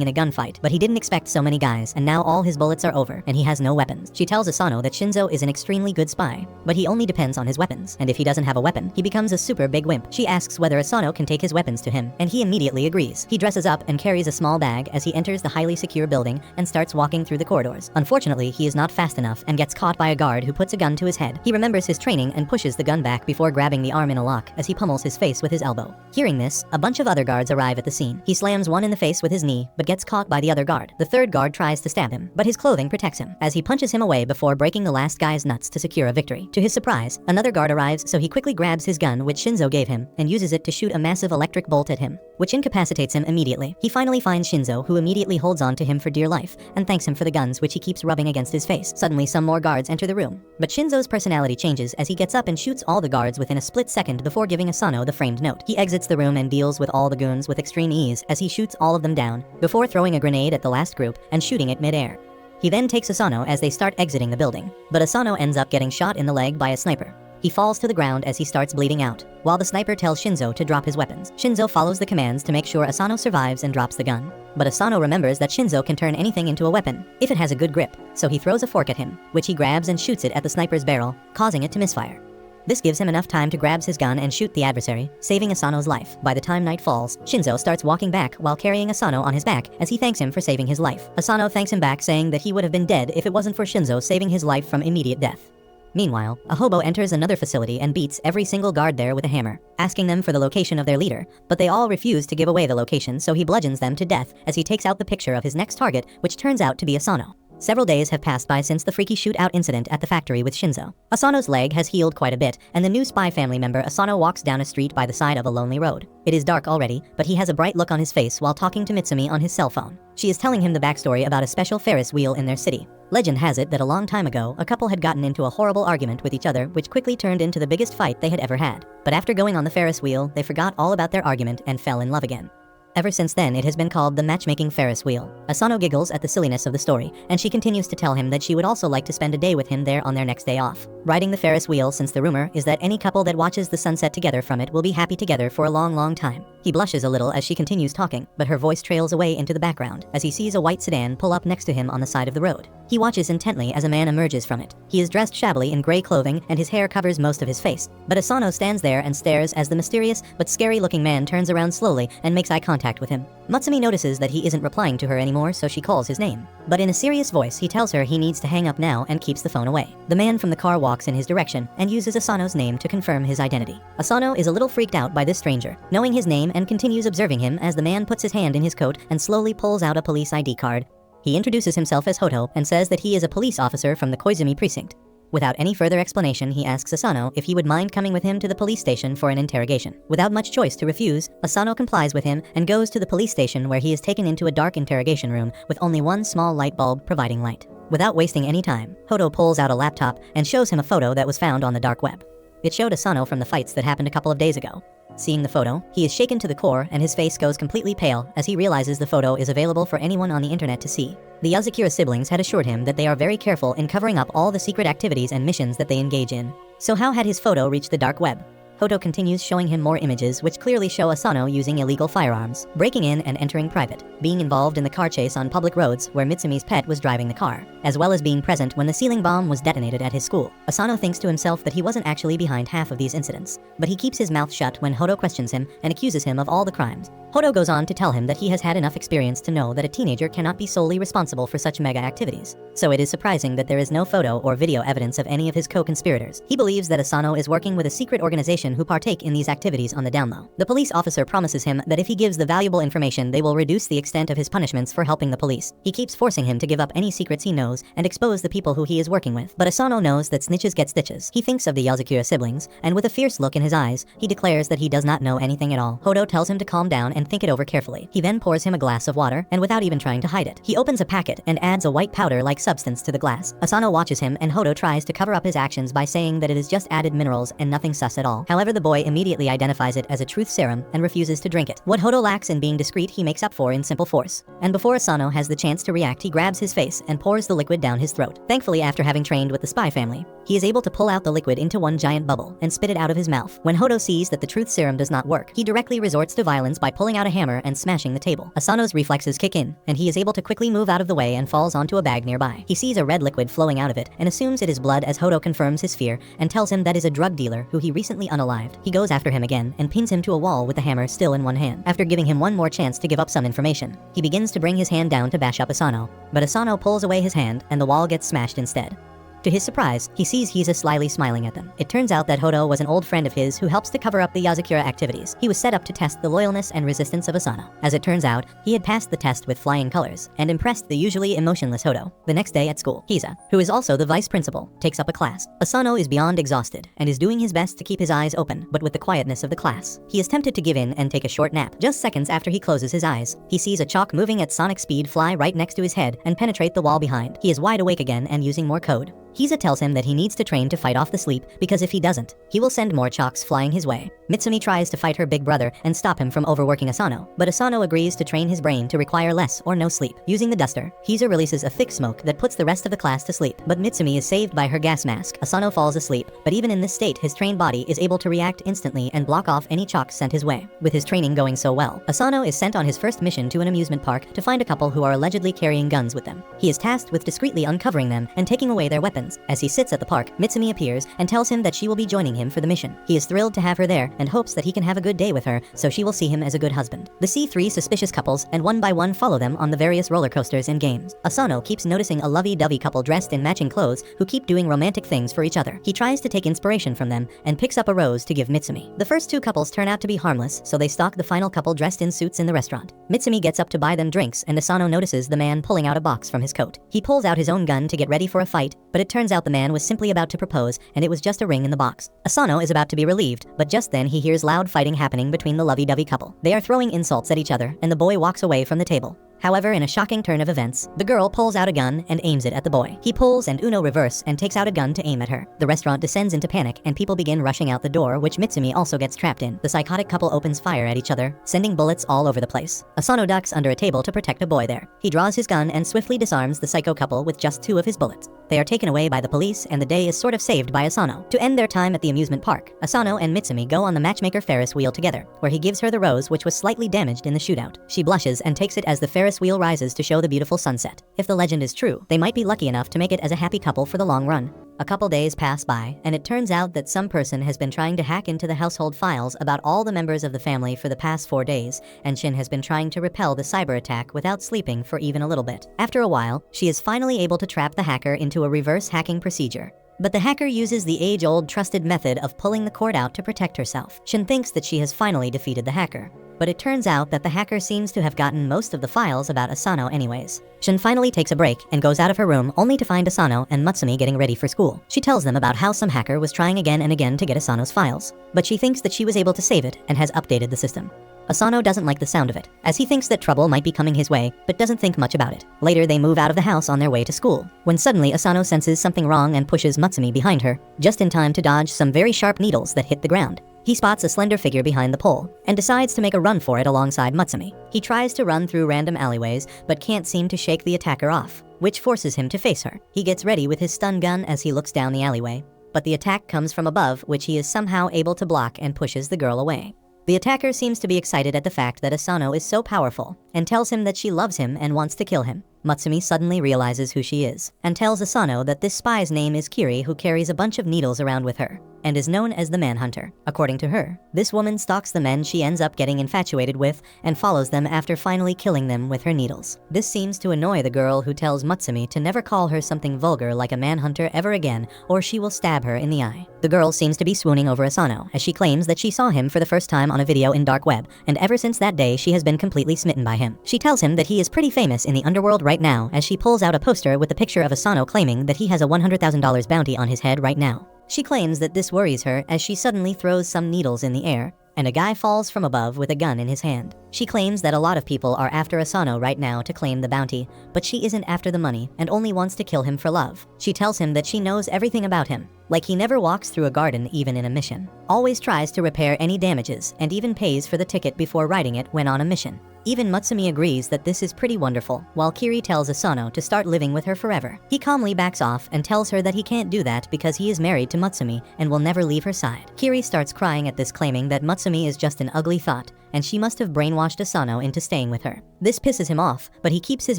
Speaker 1: in a gunfight, but he didn't expect so many guys, and now all his bullets are over and he has no weapons. She tells Asano that Shinzo is an extremely good spy, but he only depends on his weapons, and if he doesn't have a weapon, he becomes a super big wimp. She asks whether Asano can take his weapons to him, and he immediately agrees. He dresses up and carries a small bag as he enters the highly secure building and starts walking through the corridors. Unfortunately, he is not fast enough and gets caught by a guard who puts a gun to his head. He remembers his training and pushes the gun back before grabbing the arm in a lock as he pummels his face with his elbow. Hearing this, a bunch of other guards arrive at the scene. He slams one in the face with his knee, but gets caught by the other guard. The third guard tries to stab him, but his clothing protects him, as he punches him away before breaking the last guy's nuts to secure a victory. To his surprise, another guard arrives, so he quickly grabs his gun, which Shinzo gave him, and uses it to shoot a massive electric bolt at him, which incapacitates him immediately. He finally finds Shinzo, who immediately holds on to him for dear life, and thanks him for the guns which he keeps rubbing against his face. Suddenly, some more guards enter the room, but Shinzo's personality changes as he gets up and shoots all the guards within a split second before giving Asano the framed note. He exits the room and deals with all the goons with extreme ease as he shoots all of them down, before throwing a grenade at the last group and shooting it mid-air. He then takes Asano as they start exiting the building, but Asano ends up getting shot in the leg by a sniper. He falls to the ground as he starts bleeding out, while the sniper tells Shinzo to drop his weapons. Shinzo follows the commands to make sure Asano survives and drops the gun. But Asano remembers that Shinzo can turn anything into a weapon, if it has a good grip, so he throws a fork at him, which he grabs and shoots it at the sniper's barrel, causing it to misfire. This gives him enough time to grab his gun and shoot the adversary, saving Asano's life. By the time night falls, Shinzo starts walking back while carrying Asano on his back as he thanks him for saving his life. Asano thanks him back, saying that he would have been dead if it wasn't for Shinzo saving his life from immediate death. Meanwhile, a hobo enters another facility and beats every single guard there with a hammer, asking them for the location of their leader, but they all refuse to give away the location, so he bludgeons them to death as he takes out the picture of his next target, which turns out to be Asano. Several days have passed by since the freaky shootout incident at the factory with Shinzo. Asano's leg has healed quite a bit, and the new spy family member Asano walks down a street by the side of a lonely road. It is dark already, but he has a bright look on his face while talking to Mutsumi on his cell phone. She is telling him the backstory about a special Ferris wheel in their city. Legend has it that a long time ago, a couple had gotten into a horrible argument with each other, which quickly turned into the biggest fight they had ever had. But after going on the Ferris wheel, they forgot all about their argument and fell in love again. Ever since then, it has been called the matchmaking Ferris wheel. Asano giggles at the silliness of the story, and she continues to tell him that she would also like to spend a day with him there on their next day off, riding the Ferris wheel, since the rumor is that any couple that watches the sunset together from it will be happy together for a long, long time. He blushes a little as she continues talking, but her voice trails away into the background as he sees a white sedan pull up next to him on the side of the road. He watches intently as a man emerges from it. He is dressed shabbily in gray clothing and his hair covers most of his face, but Asano stands there and stares as the mysterious but scary-looking man turns around slowly and makes eye contact with him. Mutsumi notices that he isn't replying to her anymore, so she calls his name. But in a serious voice, he tells her he needs to hang up now and keeps the phone away. The man from the car walks in his direction and uses Asano's name to confirm his identity. Asano is a little freaked out by this stranger, knowing his name, and continues observing him as the man puts his hand in his coat and slowly pulls out a police ID card. He introduces himself as Hoto and says that he is a police officer from the Koizumi precinct. Without any further explanation, he asks Asano if he would mind coming with him to the police station for an interrogation. Without much choice to refuse, Asano complies with him and goes to the police station, where he is taken into a dark interrogation room with only one small light bulb providing light. Without wasting any time, Hoto pulls out a laptop and shows him a photo that was found on the dark web. It showed Asano from the fights that happened a couple of days ago. Seeing the photo, he is shaken to the core and his face goes completely pale as he realizes the photo is available for anyone on the internet to see. The Yozakura siblings had assured him that they are very careful in covering up all the secret activities and missions that they engage in. So how had his photo reached the dark web? Hoto continues showing him more images which clearly show Asano using illegal firearms, breaking in and entering private, being involved in the car chase on public roads where Mutsumi's pet was driving the car, as well as being present when the ceiling bomb was detonated at his school. Asano thinks to himself that he wasn't actually behind half of these incidents, but he keeps his mouth shut when Hoto questions him and accuses him of all the crimes. Hoto goes on to tell him that he has had enough experience to know that a teenager cannot be solely responsible for such mega activities. So it is surprising that there is no photo or video evidence of any of his co-conspirators. He believes that Asano is working with a secret organization who partake in these activities on the down low. The police officer promises him that if he gives the valuable information, they will reduce the extent of his punishments for helping the police. He keeps forcing him to give up any secrets he knows and expose the people who he is working with. But Asano knows that snitches get stitches. He thinks of the Yozakura siblings, and with a fierce look in his eyes, he declares that he does not know anything at all. Hoto tells him to calm down and think it over carefully. He then pours him a glass of water, and without even trying to hide it, he opens a packet and adds a white powder-like substance to the glass. Asano watches him, and Hoto tries to cover up his actions by saying that it is just added minerals and nothing sus at all. However, the boy immediately identifies it as a truth serum and refuses to drink it. What Hoto lacks in being discreet, he makes up for in simple force. And before Asano has the chance to react, he grabs his face and pours the liquid down his throat. Thankfully, after having trained with the spy family, he is able to pull out the liquid into one giant bubble and spit it out of his mouth. When Hoto sees that the truth serum does not work, he directly resorts to violence by pulling out a hammer and smashing the table. Asano's reflexes kick in, and he is able to quickly move out of the way and falls onto a bag nearby. He sees a red liquid flowing out of it and assumes it is blood as Hoto confirms his fear and tells him that is a drug dealer who he recently unalived. He goes after him again and pins him to a wall with the hammer still in one hand. After giving him one more chance to give up some information, he begins to bring his hand down to bash up Asano, but Asano pulls away his hand and the wall gets smashed instead. To his surprise, he sees Hiza slyly smiling at them. It turns out that Hoto was an old friend of his who helps to cover up the Yozakura activities. He was set up to test the loyalness and resistance of Asano. As it turns out, he had passed the test with flying colors and impressed the usually emotionless Hoto. The next day at school, Hiza, who is also the vice principal, takes up a class. Asano is beyond exhausted and is doing his best to keep his eyes open, but with the quietness of the class. He is tempted to give in and take a short nap. Just seconds after he closes his eyes, he sees a chalk moving at sonic speed fly right next to his head and penetrate the wall behind. He is wide awake again and using more code. Hisa tells him that he needs to train to fight off the sleep because if he doesn't, he will send more chalks flying his way. Mutsumi tries to fight her big brother and stop him from overworking Asano, but Asano agrees to train his brain to require less or no sleep. Using the duster, Hisa releases a thick smoke that puts the rest of the class to sleep, but Mutsumi is saved by her gas mask. Asano falls asleep, but even in this state, his trained body is able to react instantly and block off any chalks sent his way. With his training going so well, Asano is sent on his first mission to an amusement park to find a couple who are allegedly carrying guns with them. He is tasked with discreetly uncovering them and taking away their weapons. As he sits at the park, Mutsumi appears and tells him that she will be joining him for the mission. He is thrilled to have her there and hopes that he can have a good day with her, so she will see him as a good husband. They see 3 suspicious couples and one by one follow them on the various roller coasters and games. Asano keeps noticing a lovey-dovey couple dressed in matching clothes who keep doing romantic things for each other. He tries to take inspiration from them and picks up a rose to give Mutsumi. The first 2 couples turn out to be harmless, so they stalk the final couple dressed in suits in the restaurant. Mutsumi gets up to buy them drinks and Asano notices the man pulling out a box from his coat. He pulls out his own gun to get ready for a fight, but it turns out the man was simply about to propose and it was just a ring in the box. Asano is about to be relieved, but just then he hears loud fighting happening between the lovey-dovey couple. They are throwing insults at each other and the boy walks away from the table. However, in a shocking turn of events, the girl pulls out a gun and aims it at the boy. He pulls and Uno reverse and takes out a gun to aim at her. The restaurant descends into panic and people begin rushing out the door, which Mutsumi also gets trapped in. The psychotic couple opens fire at each other, sending bullets all over the place. Asano ducks under a table to protect a boy there. He draws his gun and swiftly disarms the psycho couple with just 2 of his bullets. They are taken away by the police and the day is sort of saved by Asano. To end their time at the amusement park, Asano and Mutsumi go on the matchmaker Ferris wheel together, where he gives her the rose which was slightly damaged in the shootout. She blushes and takes it as the Ferris wheel rises to show the beautiful sunset. If the legend is true, they might be lucky enough to make it as a happy couple for the long run. A couple days pass by, and it turns out that some person has been trying to hack into the household files about all the members of the family for the past 4 days, and Shin has been trying to repel the cyber attack without sleeping for even a little bit. After a while, she is finally able to trap the hacker into a reverse hacking procedure. But the hacker uses the age-old trusted method of pulling the cord out to protect herself. Shin thinks that she has finally defeated the hacker, but it turns out that the hacker seems to have gotten most of the files about Asano anyways. Shin finally takes a break and goes out of her room only to find Asano and Mutsumi getting ready for school. She tells them about how some hacker was trying again and again to get Asano's files, but she thinks that she was able to save it and has updated the system. Asano doesn't like the sound of it, as he thinks that trouble might be coming his way, but doesn't think much about it. Later, they move out of the house on their way to school, when suddenly Asano senses something wrong and pushes Mutsumi behind her, just in time to dodge some very sharp needles that hit the ground. He spots a slender figure behind the pole, and decides to make a run for it alongside Mutsumi. He tries to run through random alleyways, but can't seem to shake the attacker off, which forces him to face her. He gets ready with his stun gun as he looks down the alleyway, but the attack comes from above, which he is somehow able to block and pushes the girl away. The attacker seems to be excited at the fact that Asano is so powerful, and tells him that she loves him and wants to kill him. Mutsumi suddenly realizes who she is, and tells Asano that this spy's name is Kiri, who carries a bunch of needles around with her, and is known as the Manhunter. According to her, this woman stalks the men she ends up getting infatuated with, and follows them after finally killing them with her needles. This seems to annoy the girl, who tells Mutsumi to never call her something vulgar like a manhunter ever again, or she will stab her in the eye. The girl seems to be swooning over Asano, as she claims that she saw him for the first time on a video in dark web, and ever since that day she has been completely smitten by him. She tells him that he is pretty famous in the underworld right now, as she pulls out a poster with a picture of Asano claiming that he has a $100,000 bounty on his head right now. She claims that this worries her as she suddenly throws some needles in the air, and a guy falls from above with a gun in his hand. She claims that a lot of people are after Asano right now to claim the bounty, but she isn't after the money and only wants to kill him for love. She tells him that she knows everything about him, like he never walks through a garden even in a mission, always tries to repair any damages, and even pays for the ticket before riding it when on a mission. Even Mutsumi agrees that this is pretty wonderful, while Kiri tells Asano to start living with her forever. He calmly backs off and tells her that he can't do that because he is married to Mutsumi and will never leave her side. Kiri starts crying at this, claiming that Mutsumi is just an ugly thought, and she must have brainwashed Asano into staying with her. This pisses him off, but he keeps his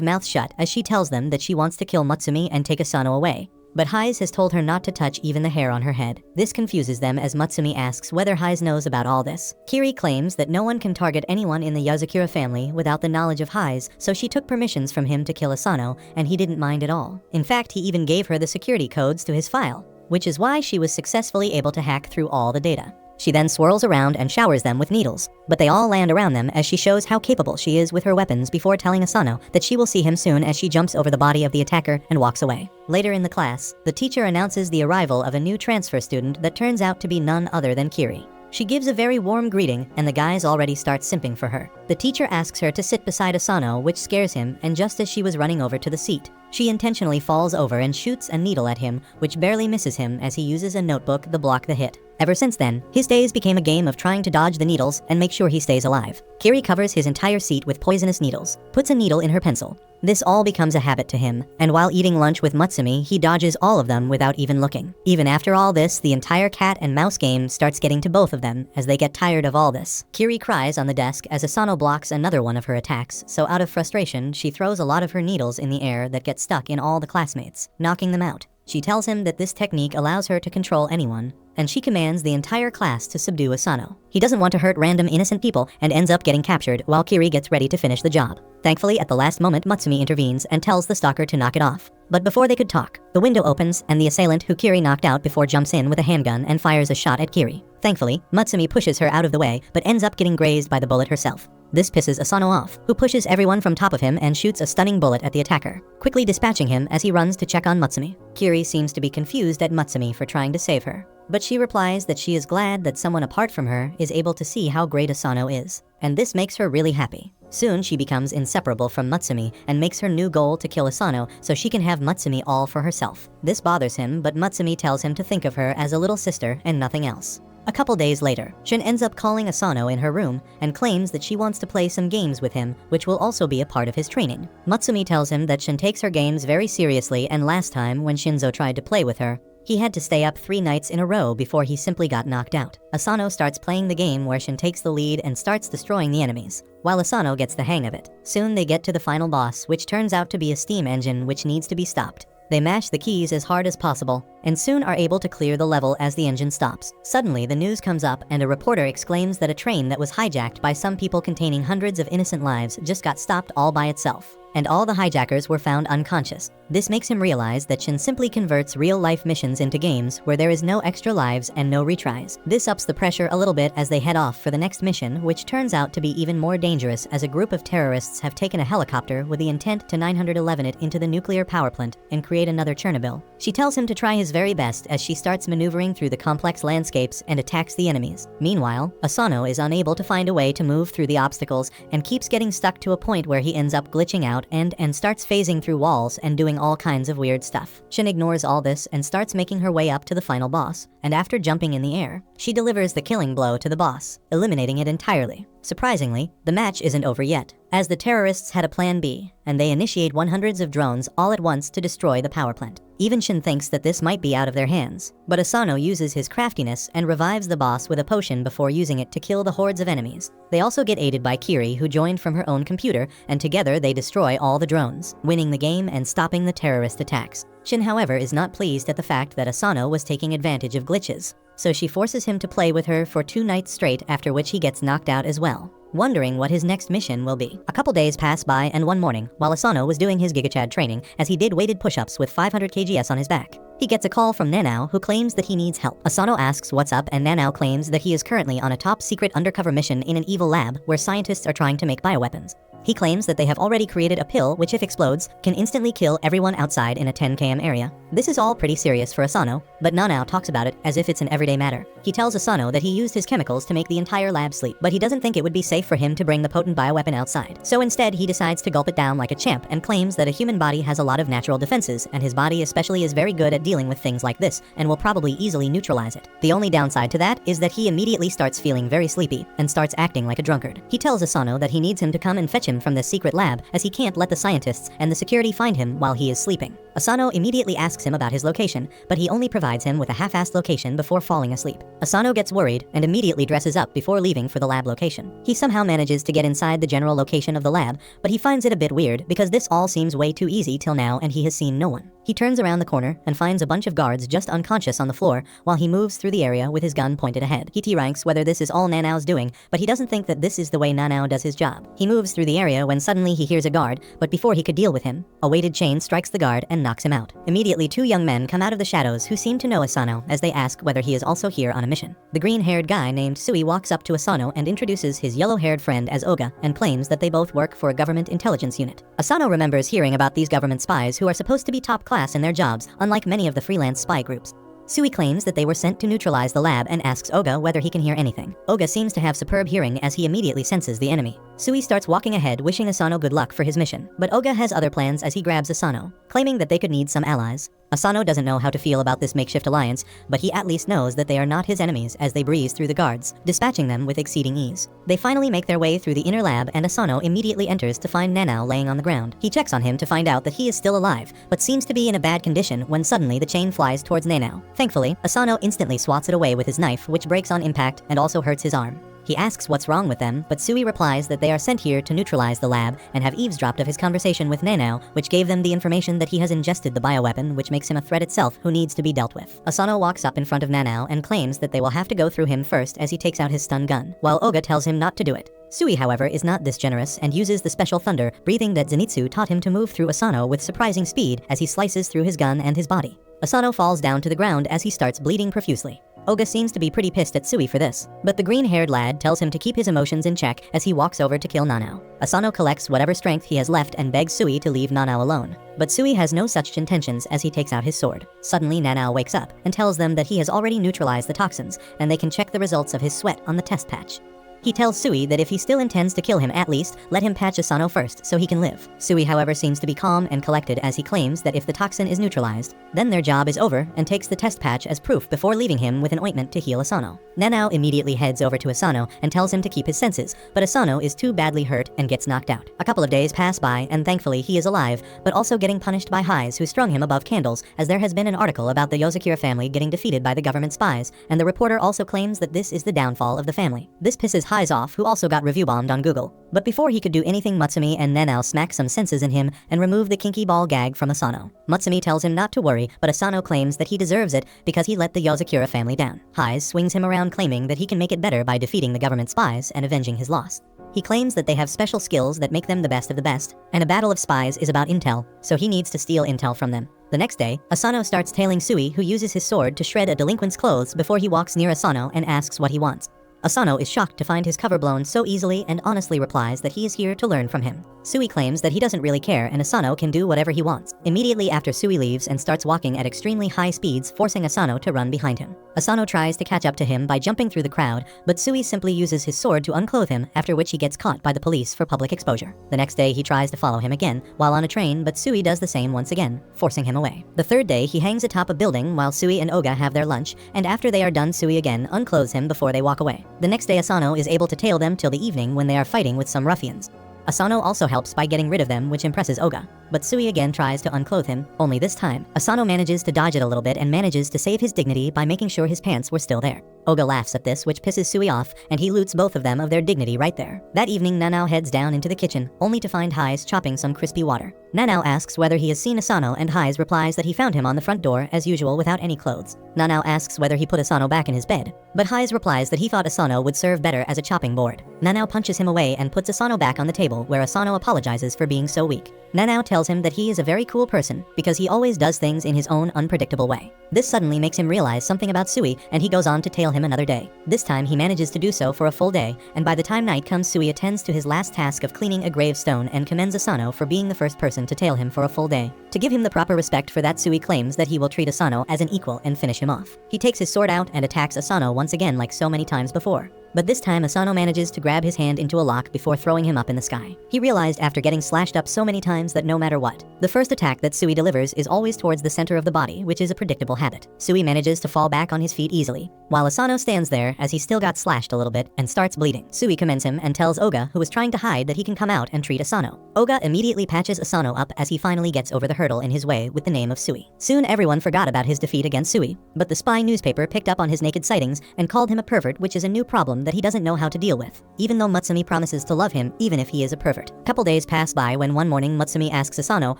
Speaker 1: mouth shut as she tells them that she wants to kill Mutsumi and take Asano away. But Hise has told her not to touch even the hair on her head. This confuses them as Mutsumi asks whether Hise knows about all this. Kiri claims that no one can target anyone in the Yozakura family without the knowledge of Hise, so she took permissions from him to kill Asano, and he didn't mind at all. In fact, he even gave her the security codes to his file, which is why she was successfully able to hack through all the data. She then swirls around and showers them with needles, but they all land around them as she shows how capable she is with her weapons before telling Asano that she will see him soon as she jumps over the body of the attacker and walks away. Later in the class, the teacher announces the arrival of a new transfer student that turns out to be none other than Kiri. She gives a very warm greeting, and the guys already start simping for her. The teacher asks her to sit beside Asano, which scares him, and just as she was running over to the seat, she intentionally falls over and shoots a needle at him, which barely misses him as he uses a notebook to block the hit. Ever since then, his days became a game of trying to dodge the needles and make sure he stays alive. Kiri covers his entire seat with poisonous needles, puts a needle in her pencil. This all becomes a habit to him, and while eating lunch with Mutsumi, he dodges all of them without even looking. Even after all this, the entire cat and mouse game starts getting to both of them as they get tired of all this. Kiri cries on the desk as Asano blocks another one of her attacks, so out of frustration, she throws a lot of her needles in the air that get stuck in all the classmates, knocking them out. She tells him that this technique allows her to control anyone, and she commands the entire class to subdue Asano. He doesn't want to hurt random innocent people and ends up getting captured while Kiri gets ready to finish the job. Thankfully, at the last moment, Mutsumi intervenes and tells the stalker to knock it off. But before they could talk, the window opens and the assailant who Kiri knocked out before jumps in with a handgun and fires a shot at Kiri. Thankfully, Mutsumi pushes her out of the way but ends up getting grazed by the bullet herself. This pisses Asano off, who pushes everyone from top of him and shoots a stunning bullet at the attacker, quickly dispatching him as he runs to check on Mutsumi. Kiri seems to be confused at Mutsumi for trying to save her, but she replies that she is glad that someone apart from her is able to see how great Asano is, and this makes her really happy. Soon she becomes inseparable from Mutsumi and makes her new goal to kill Asano so she can have Mutsumi all for herself. This bothers him, but Mutsumi tells him to think of her as a little sister and nothing else. A couple days later, Shin ends up calling Asano in her room and claims that she wants to play some games with him, which will also be a part of his training. Mutsumi tells him that Shin takes her games very seriously, and last time when Shinzo tried to play with her, he had to stay up 3 nights in a row before he simply got knocked out. Asano starts playing the game where Shin takes the lead and starts destroying the enemies, while Asano gets the hang of it. Soon they get to the final boss, which turns out to be a steam engine which needs to be stopped. They mash the keys as hard as possible, and soon are able to clear the level as the engine stops. Suddenly, the news comes up and a reporter exclaims that a train that was hijacked by some people containing hundreds of innocent lives just got stopped all by itself, and all the hijackers were found unconscious. This makes him realize that Shin simply converts real-life missions into games where there is no extra lives and no retries. This ups the pressure a little bit as they head off for the next mission, which turns out to be even more dangerous as a group of terrorists have taken a helicopter with the intent to 911 it into the nuclear power plant and create another Chernobyl. She tells him to try his very best as she starts maneuvering through the complex landscapes and attacks the enemies. Meanwhile, Asano is unable to find a way to move through the obstacles and keeps getting stuck to a point where he ends up glitching out and starts phasing through walls and doing all kinds of weird stuff. Shin ignores all this and starts making her way up to the final boss, and after jumping in the air, she delivers the killing blow to the boss, eliminating it entirely. Surprisingly, the match isn't over yet, as the terrorists had a plan B, and they initiate hundreds of drones all at once to destroy the power plant. Even Shin thinks that this might be out of their hands, but Asano uses his craftiness and revives the boss with a potion before using it to kill the hordes of enemies. They also get aided by Kiri, who joined from her own computer, and together they destroy all the drones, winning the game and stopping the terrorist attacks. Shin, however, is not pleased at the fact that Asano was taking advantage of glitches, so she forces him to play with her for 2 nights straight, after which he gets knocked out as well, wondering what his next mission will be. A couple days pass by, and one morning, while Asano was doing his GigaChad training, as he did weighted push-ups with 500 kgs on his back, he gets a call from Nanao, who claims that he needs help. Asano asks what's up, and Nanao claims that he is currently on a top-secret undercover mission in an evil lab where scientists are trying to make bioweapons. He claims that they have already created a pill which, if explodes, can instantly kill everyone outside in a 10 km area. This is all pretty serious for Asano, but Nanao talks about it as if it's an everyday matter. He tells Asano that he used his chemicals to make the entire lab sleep, but he doesn't think it would be safe for him to bring the potent bioweapon outside. So instead, he decides to gulp it down like a champ and claims that a human body has a lot of natural defenses, and his body especially is very good at dealing with things like this and will probably easily neutralize it. The only downside to that is that he immediately starts feeling very sleepy and starts acting like a drunkard. He tells Asano that he needs him to come and fetch him from this secret lab, as he can't let the scientists and the security find him while he is sleeping. Asano immediately asks him about his location, but he only provides him with a half-assed location before falling asleep. Asano gets worried and immediately dresses up before leaving for the lab location. He somehow manages to get inside the general location of the lab, but he finds it a bit weird because this all seems way too easy till now and he has seen no one. He turns around the corner and finds a bunch of guards just unconscious on the floor while he moves through the area with his gun pointed ahead. He T-ranks whether this is all Nanao's doing, but he doesn't think that this is the way Nanao does his job. He moves through the area when suddenly he hears a guard, but before he could deal with him, a weighted chain strikes the guard and knocks him out. Immediately, 2 young men come out of the shadows who seem to know Asano as they ask whether he is also here on a mission. The green-haired guy named Sui walks up to Asano and introduces his yellow-haired friend as Oga and claims that they both work for a government intelligence unit. Asano remembers hearing about these government spies who are supposed to be top class in their jobs, unlike many of the freelance spy groups. Sui claims that they were sent to neutralize the lab and asks Oga whether he can hear anything. Oga seems to have superb hearing as he immediately senses the enemy. Sui starts walking ahead wishing Asano good luck for his mission, but Oga has other plans as he grabs Asano, claiming that they could need some allies. Asano doesn't know how to feel about this makeshift alliance, but he at least knows that they are not his enemies as they breeze through the guards, dispatching them with exceeding ease. They finally make their way through the inner lab and Asano immediately enters to find Nanao laying on the ground. He checks on him to find out that he is still alive, but seems to be in a bad condition when suddenly the chain flies towards Nanao. Thankfully, Asano instantly swats it away with his knife, which breaks on impact and also hurts his arm. He asks what's wrong with them, but Sui replies that they are sent here to neutralize the lab and have eavesdropped of his conversation with Nanao, which gave them the information that he has ingested the bioweapon, which makes him a threat itself who needs to be dealt with. Asano walks up in front of Nanao and claims that they will have to go through him first as he takes out his stun gun, while Oga tells him not to do it. Sui, however, is not this generous and uses the special thunder breathing that Zenitsu taught him to move through Asano with surprising speed as he slices through his gun and his body. Asano falls down to the ground as he starts bleeding profusely. Oga seems to be pretty pissed at Sui for this, but the green-haired lad tells him to keep his emotions in check as he walks over to kill Nanao. Asano collects whatever strength he has left and begs Sui to leave Nanao alone, but Sui has no such intentions as he takes out his sword. Suddenly Nanao wakes up and tells them that he has already neutralized the toxins and they can check the results of his sweat on the test patch. He tells Sui that if he still intends to kill him, at least let him patch Asano first so he can live. Sui, however, seems to be calm and collected as he claims that if the toxin is neutralized, then their job is over and takes the test patch as proof before leaving him with an ointment to heal Asano. Nanao immediately heads over to Asano and tells him to keep his senses, but Asano is too badly hurt and gets knocked out. A couple of days pass by and thankfully he is alive, but also getting punished by Highs who strung him above candles as there has been an article about the Yozakura family getting defeated by the government spies, and the reporter also claims that this is the downfall of the family. This pisses Highs off, who also got review bombed on Google. But before he could do anything, Mutsumi and Nanao smack some senses in him and remove the kinky ball gag from Asano. Mutsumi tells him not to worry, but Asano claims that he deserves it because he let the Yozakura family down. Highs swings him around claiming that he can make it better by defeating the government spies and avenging his loss. He claims that they have special skills that make them the best of the best, and a battle of spies is about intel, so he needs to steal intel from them. The next day, Asano starts tailing Sui, who uses his sword to shred a delinquent's clothes before he walks near Asano and asks what he wants. Asano is shocked to find his cover blown so easily and honestly replies that he is here to learn from him. Sui claims that he doesn't really care and Asano can do whatever he wants. Immediately after, Sui leaves and starts walking at extremely high speeds, forcing Asano to run behind him. Asano tries to catch up to him by jumping through the crowd, but Sui simply uses his sword to unclothe him, after which he gets caught by the police for public exposure. The next day he tries to follow him again while on a train, but Sui does the same once again, forcing him away. The third day he hangs atop a building while Sui and Oga have their lunch, and after they are done, Sui again unclothes him before they walk away. The next day Asano is able to tail them till the evening when they are fighting with some ruffians. Asano also helps by getting rid of them, which impresses Oga, but Sui again tries to unclothe him, only this time Asano manages to dodge it a little bit and manages to save his dignity by making sure his pants were still there. Oga laughs at this, which pisses Sui off, and he loots both of them of their dignity right there. That evening Nanao heads down into the kitchen, only to find Highs chopping some crispy water. Nanao asks whether he has seen Asano and Highs replies that he found him on the front door as usual without any clothes. Nanao asks whether he put Asano back in his bed, but Highs replies that he thought Asano would serve better as a chopping board. Nanao punches him away and puts Asano back on the table, where Asano apologizes for being so weak. Nanao tells him that he is a very cool person because he always does things in his own unpredictable way. This suddenly makes him realize something about Sui, and he goes on to tail him another day. This time he manages to do so for a full day, and by the time night comes, Sui attends to his last task of cleaning a gravestone and commends Asano for being the first person to tail him for a full day. To give him the proper respect for that, Sui claims that he will treat Asano as an equal and finish him off. He takes his sword out and attacks Asano once again like so many times before. But this time Asano manages to grab his hand into a lock before throwing him up in the sky. He realized after getting slashed up so many times that no matter what, the first attack that Sui delivers is always towards the center of the body, which is a predictable habit. Sui manages to fall back on his feet easily, while Asano stands there as he still got slashed a little bit and starts bleeding. Sui commends him and tells Oga, who was trying to hide, that he can come out and treat Asano. Oga immediately patches Asano up as he finally gets over the hurdle in his way with the name of Sui. Soon everyone forgot about his defeat against Sui, but the spy newspaper picked up on his naked sightings and called him a pervert, which is a new problem that he doesn't know how to deal with, even though Mutsumi promises to love him even if he is a pervert. Couple days pass by when one morning Mutsumi asks Asano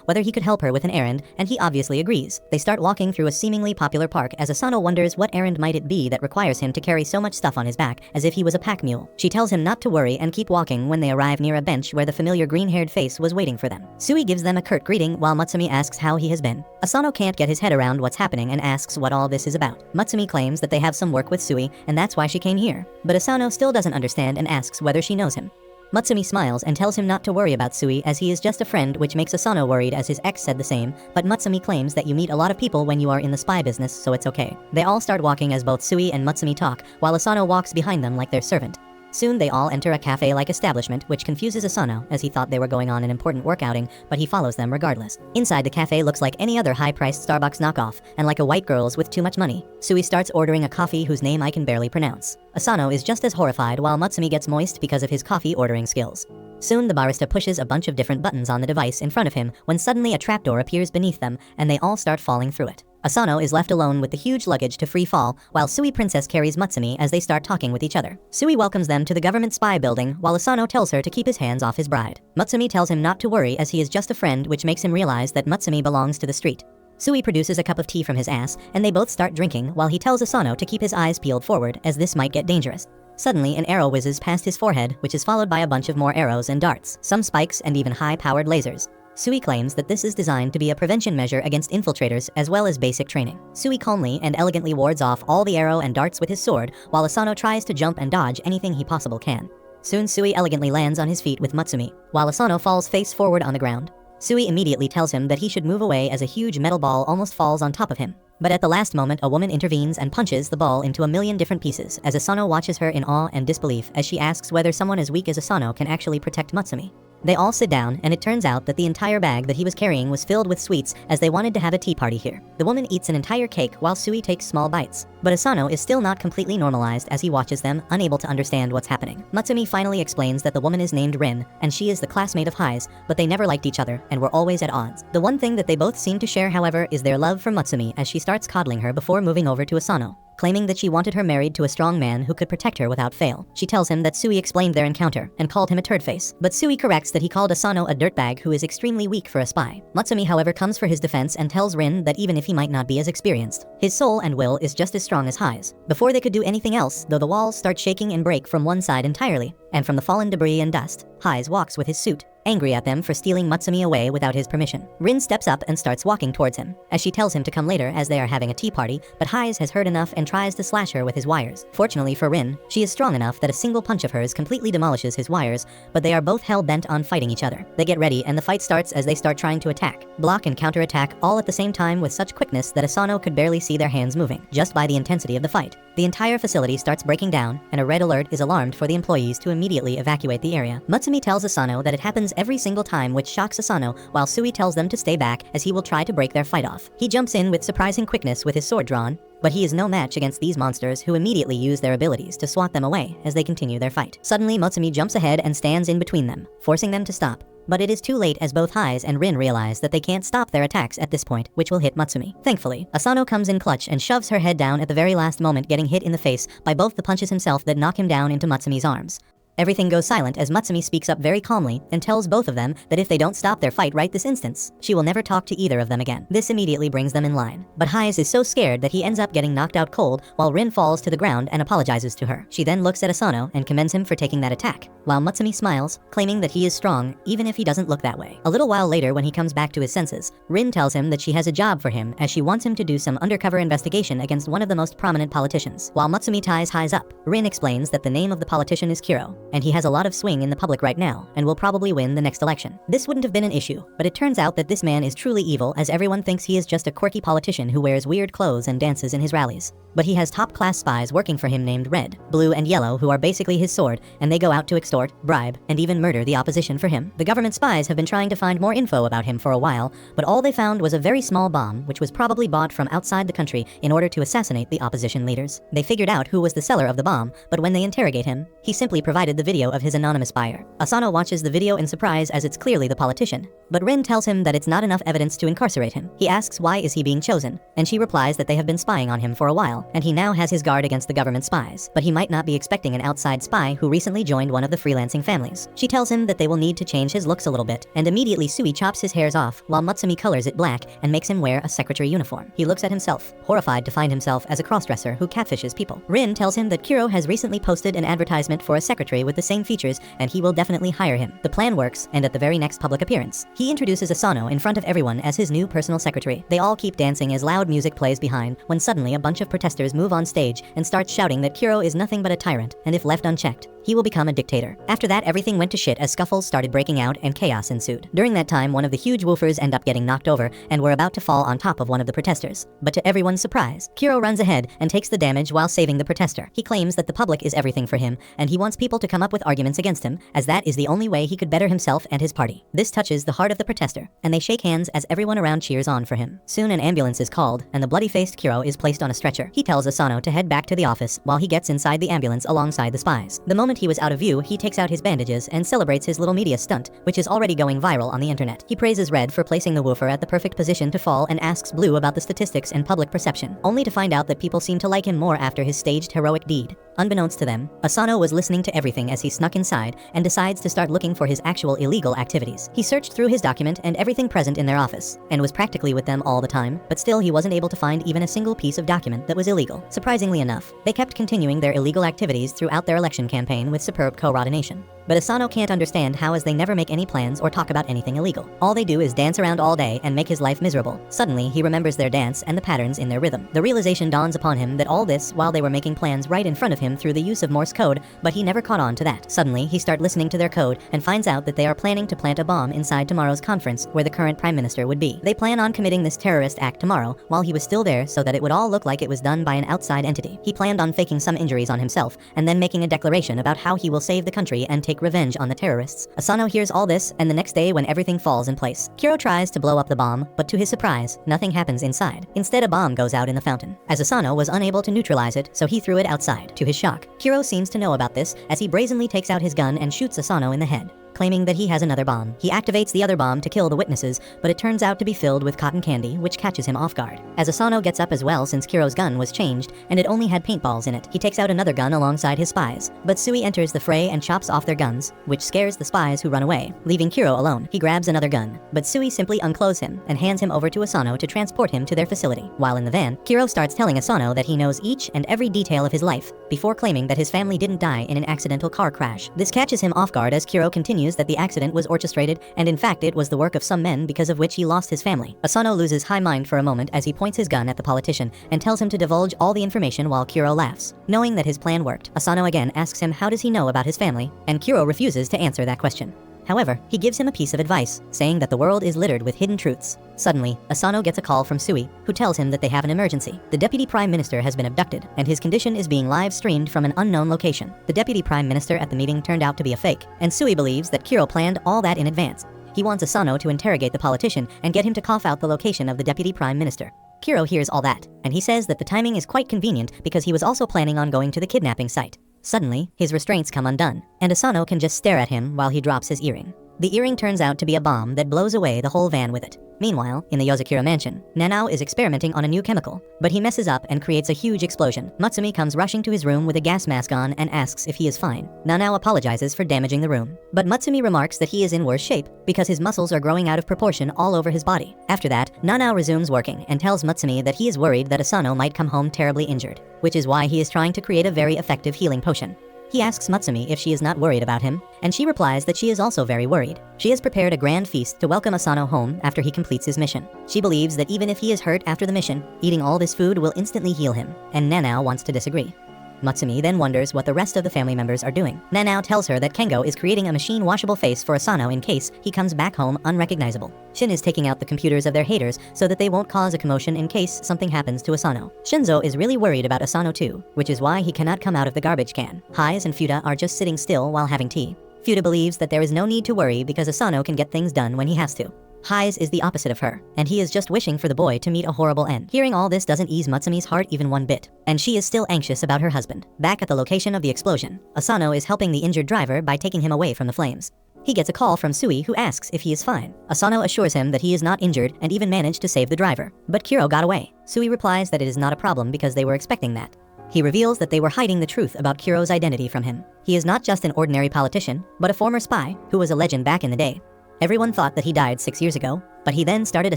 Speaker 1: whether he could help her with an errand, and he obviously agrees. They start walking through a seemingly popular park as Asano wonders what errand might it be that requires him to carry so much stuff on his back as if he was a pack mule. She tells him not to worry and keep walking when they arrive near a bench where the familiar green-haired face was waiting for them. Sui gives them a curt greeting while Mutsumi asks how he has been. Asano can't get his head around what's happening and asks what all this is about. Mutsumi claims that they have some work with Sui and that's why she came here, but Asano still doesn't understand and asks whether she knows him. Mutsumi smiles and tells him not to worry about Sui as he is just a friend, which makes Asano worried as his ex said the same, but Mutsumi claims that you meet a lot of people when you are in the spy business, so it's okay. They all start walking as both Sui and Mutsumi talk, while Asano walks behind them like their servant. Soon they all enter a cafe-like establishment, which confuses Asano as he thought they were going on an important work outing, but he follows them regardless. Inside the cafe looks like any other high-priced Starbucks knockoff, and like a white girl's with too much money. Sui starts ordering a coffee whose name I can barely pronounce. Asano is just as horrified while Mutsumi gets moist because of his coffee ordering skills. Soon the barista pushes a bunch of different buttons on the device in front of him when suddenly a trapdoor appears beneath them and they all start falling through it. Asano is left alone with the huge luggage to free fall, while Sui Princess carries Mutsumi as they start talking with each other. Sui welcomes them to the government spy building, while Asano tells her to keep his hands off his bride. Mutsumi tells him not to worry as he is just a friend, which makes him realize that Mutsumi belongs to the street. Sui produces a cup of tea from his ass, and they both start drinking while he tells Asano to keep his eyes peeled forward as this might get dangerous. Suddenly, an arrow whizzes past his forehead, which is followed by a bunch of more arrows and darts, some spikes and even high-powered lasers. Sui claims that this is designed to be a prevention measure against infiltrators as well as basic training. Sui calmly and elegantly wards off all the arrow and darts with his sword, while Asano tries to jump and dodge anything he possibly can. Soon Sui elegantly lands on his feet with Mutsumi, while Asano falls face forward on the ground. Sui immediately tells him that he should move away as a huge metal ball almost falls on top of him. But at the last moment, a woman intervenes and punches the ball into a million different pieces as Asano watches her in awe and disbelief as she asks whether someone as weak as Asano can actually protect Mutsumi. They all sit down, and it turns out that the entire bag that he was carrying was filled with sweets as they wanted to have a tea party here. The woman eats an entire cake while Sui takes small bites. But Asano is still not completely normalized as he watches them, unable to understand what's happening. Mutsumi finally explains that the woman is named Rin, and she is the classmate of Hai's, but they never liked each other and were always at odds. The one thing that they both seem to share, however, is their love for Mutsumi as she starts coddling her before moving over to Asano, claiming that she wanted her married to a strong man who could protect her without fail. She tells him that Sui explained their encounter and called him a turd face, but Sui corrects that he called Asano a dirtbag who is extremely weak for a spy. Mutsumi, however, comes for his defense and tells Rin that even if he might not be as experienced, his soul and will is just as strong as Hai's. Before they could do anything else, though, the walls start shaking and break from one side entirely, and from the fallen debris and dust, Hai's walks with his suit, angry at them for stealing Mutsumi away without his permission. Rin steps up and starts walking towards him, as she tells him to come later as they are having a tea party, but Hai's has heard enough and tries to slash her with his wires. Fortunately for Rin, she is strong enough that a single punch of hers completely demolishes his wires, but they are both hell-bent on fighting each other. They get ready and the fight starts as they start trying to attack, block and counterattack all at the same time with such quickness that Asano could barely see their hands moving, just by the intensity of the fight. The entire facility starts breaking down, and a red alert is alarmed for the employees to immediately evacuate the area. Mutsumi tells Asano that it happens every single time, which shocks Asano, while Sui tells them to stay back as he will try to break their fight off. He jumps in with surprising quickness with his sword drawn, but he is no match against these monsters who immediately use their abilities to swat them away as they continue their fight. Suddenly, Mutsumi jumps ahead and stands in between them, forcing them to stop. But it is too late as both Hai's and Rin realize that they can't stop their attacks at this point, which will hit Mutsumi. Thankfully, Asano comes in clutch and shoves her head down at the very last moment, getting hit in the face by both the punches himself that knock him down into Mutsumi's arms. Everything goes silent as Mutsumi speaks up very calmly and tells both of them that if they don't stop their fight right this instance, she will never talk to either of them again. This immediately brings them in line. But Hai's is so scared that he ends up getting knocked out cold while Rin falls to the ground and apologizes to her. She then looks at Asano and commends him for taking that attack, while Mutsumi smiles, claiming that he is strong even if he doesn't look that way. A little while later, when he comes back to his senses, Rin tells him that she has a job for him as she wants him to do some undercover investigation against one of the most prominent politicians. While Mutsumi ties Hai's up, Rin explains that the name of the politician is Kiro, and he has a lot of swing in the public right now and will probably win the next election. This wouldn't have been an issue, but it turns out that this man is truly evil as everyone thinks he is just a quirky politician who wears weird clothes and dances in his rallies. But he has top-class spies working for him named Red, Blue, and Yellow who are basically his sword, and they go out to extort, bribe, and even murder the opposition for him. The government spies have been trying to find more info about him for a while, but all they found was a very small bomb which was probably bought from outside the country in order to assassinate the opposition leaders. They figured out who was the seller of the bomb, but when they interrogate him, he simply provided the video of his anonymous buyer. Asano watches the video in surprise as it's clearly the politician, but Rin tells him that it's not enough evidence to incarcerate him. He asks why is he being chosen, and she replies that they have been spying on him for a while, and he now has his guard against the government spies, but he might not be expecting an outside spy who recently joined one of the freelancing families. She tells him that they will need to change his looks a little bit, and immediately Sui chops his hairs off while Mutsumi colors it black and makes him wear a secretary uniform. He looks at himself, horrified to find himself as a crossdresser who catfishes people. Rin tells him that Kiro has recently posted an advertisement for a secretary with with the same features, and he will definitely hire him. The plan works, and at the very next public appearance, he introduces Asano in front of everyone as his new personal secretary. They all keep dancing as loud music plays behind, when suddenly a bunch of protesters move on stage and start shouting that Kiro is nothing but a tyrant, and if left unchecked, he will become a dictator. After that, everything went to shit as scuffles started breaking out and chaos ensued. During that time, one of the huge woofers end up getting knocked over and were about to fall on top of one of the protesters. But to everyone's surprise, Kiro runs ahead and takes the damage while saving the protester. He claims that the public is everything for him, and he wants people to come up with arguments against him, as that is the only way he could better himself and his party. This touches the heart of the protester, and they shake hands as everyone around cheers on for him. Soon an ambulance is called, and the bloody-faced Kiro is placed on a stretcher. He tells Asano to head back to the office while he gets inside the ambulance alongside the spies. The moment he was out of view, he takes out his bandages and celebrates his little media stunt, which is already going viral on the internet. He praises Red for placing the woofer at the perfect position to fall and asks Blue about the statistics and public perception, only to find out that people seem to like him more after his staged heroic deed. Unbeknownst to them, Asano was listening to everything as he snuck inside and decides to start looking for his actual illegal activities. He searched through his document and everything present in their office, and was practically with them all the time, but still he wasn't able to find even a single piece of document that was illegal. Surprisingly enough, they kept continuing their illegal activities throughout their election campaign with superb coordination. But Asano can't understand how, as they never make any plans or talk about anything illegal. All they do is dance around all day and make his life miserable. Suddenly, he remembers their dance and the patterns in their rhythm. The realization dawns upon him that all this while they were making plans right in front of him through the use of Morse code, but he never caught on to that. Suddenly, he starts listening to their code and finds out that they are planning to plant a bomb inside tomorrow's conference where the current prime minister would be. They plan on committing this terrorist act tomorrow while he was still there so that it would all look like it was done by an outside entity. He planned on faking some injuries on himself and then making a declaration about how he will save the country and take revenge on the terrorists. Asano hears all this, and the next day when everything falls in place, Kiro tries to blow up the bomb, but to his surprise, nothing happens inside. Instead, a bomb goes out in the fountain, as Asano was unable to neutralize it, so he threw it outside. To his shock, Kiro seems to know about this, as he brazenly takes out his gun and shoots Asano in the head, claiming that he has another bomb. He activates the other bomb to kill the witnesses, but it turns out to be filled with cotton candy, which catches him off guard. As Asano gets up as well, since Kiro's gun was changed, and it only had paintballs in it, he takes out another gun alongside his spies. But Sui enters the fray and chops off their guns, which scares the spies who run away, leaving Kiro alone. He grabs another gun, but Sui simply unclothes him and hands him over to Asano to transport him to their facility. While in the van, Kiro starts telling Asano that he knows each and every detail of his life, before claiming that his family didn't die in an accidental car crash. This catches him off guard as Kiro continues that the accident was orchestrated, and in fact it was the work of some men because of which he lost his family. Asano loses high mind for a moment as he points his gun at the politician and tells him to divulge all the information while Kiro laughs. Knowing that his plan worked, Asano again asks him how does he know about his family, and Kiro refuses to answer that question. However, he gives him a piece of advice, saying that the world is littered with hidden truths. Suddenly, Asano gets a call from Sui, who tells him that they have an emergency. The deputy prime minister has been abducted, and his condition is being live-streamed from an unknown location. The deputy prime minister at the meeting turned out to be a fake, and Sui believes that Kiro planned all that in advance. He wants Asano to interrogate the politician and get him to cough out the location of the deputy prime minister. Kiro hears all that, and he says that the timing is quite convenient because he was also planning on going to the kidnapping site. Suddenly, his restraints come undone, and Asano can just stare at him while he drops his earring. The earring turns out to be a bomb that blows away the whole van with it. Meanwhile, in the Yozakura mansion, Nanao is experimenting on a new chemical, but he messes up and creates a huge explosion. Mutsumi comes rushing to his room with a gas mask on and asks if he is fine. Nanao apologizes for damaging the room, but Mutsumi remarks that he is in worse shape because his muscles are growing out of proportion all over his body. After that, Nanao resumes working and tells Mutsumi that he is worried that Asano might come home terribly injured, which is why he is trying to create a very effective healing potion. He asks Mutsumi if she is not worried about him, and she replies that she is also very worried. She has prepared a grand feast to welcome Asano home after he completes his mission. She believes that even if he is hurt after the mission, eating all this food will instantly heal him, and Nanao wants to disagree. Mutsumi then wonders what the rest of the family members are doing. Nanao tells her that Kengo is creating a machine-washable face for Asano in case he comes back home unrecognizable. Shin is taking out the computers of their haters so that they won't cause a commotion in case something happens to Asano. Shinzo is really worried about Asano too, which is why he cannot come out of the garbage can. Hais and Fuda are just sitting still while having tea. Fuda believes that there is no need to worry because Asano can get things done when he has to. Hais is the opposite of her, and he is just wishing for the boy to meet a horrible end. Hearing all this doesn't ease Mutsumi's heart even one bit, and she is still anxious about her husband. Back at the location of the explosion, Asano is helping the injured driver by taking him away from the flames. He gets a call from Sui who asks if he is fine. Asano assures him that he is not injured and even managed to save the driver. But Kiro got away. Sui replies that it is not a problem because they were expecting that. He reveals that they were hiding the truth about Kiro's identity from him. He is not just an ordinary politician, but a former spy who was a legend back in the day. Everyone thought that he died 6 years ago, but he then started a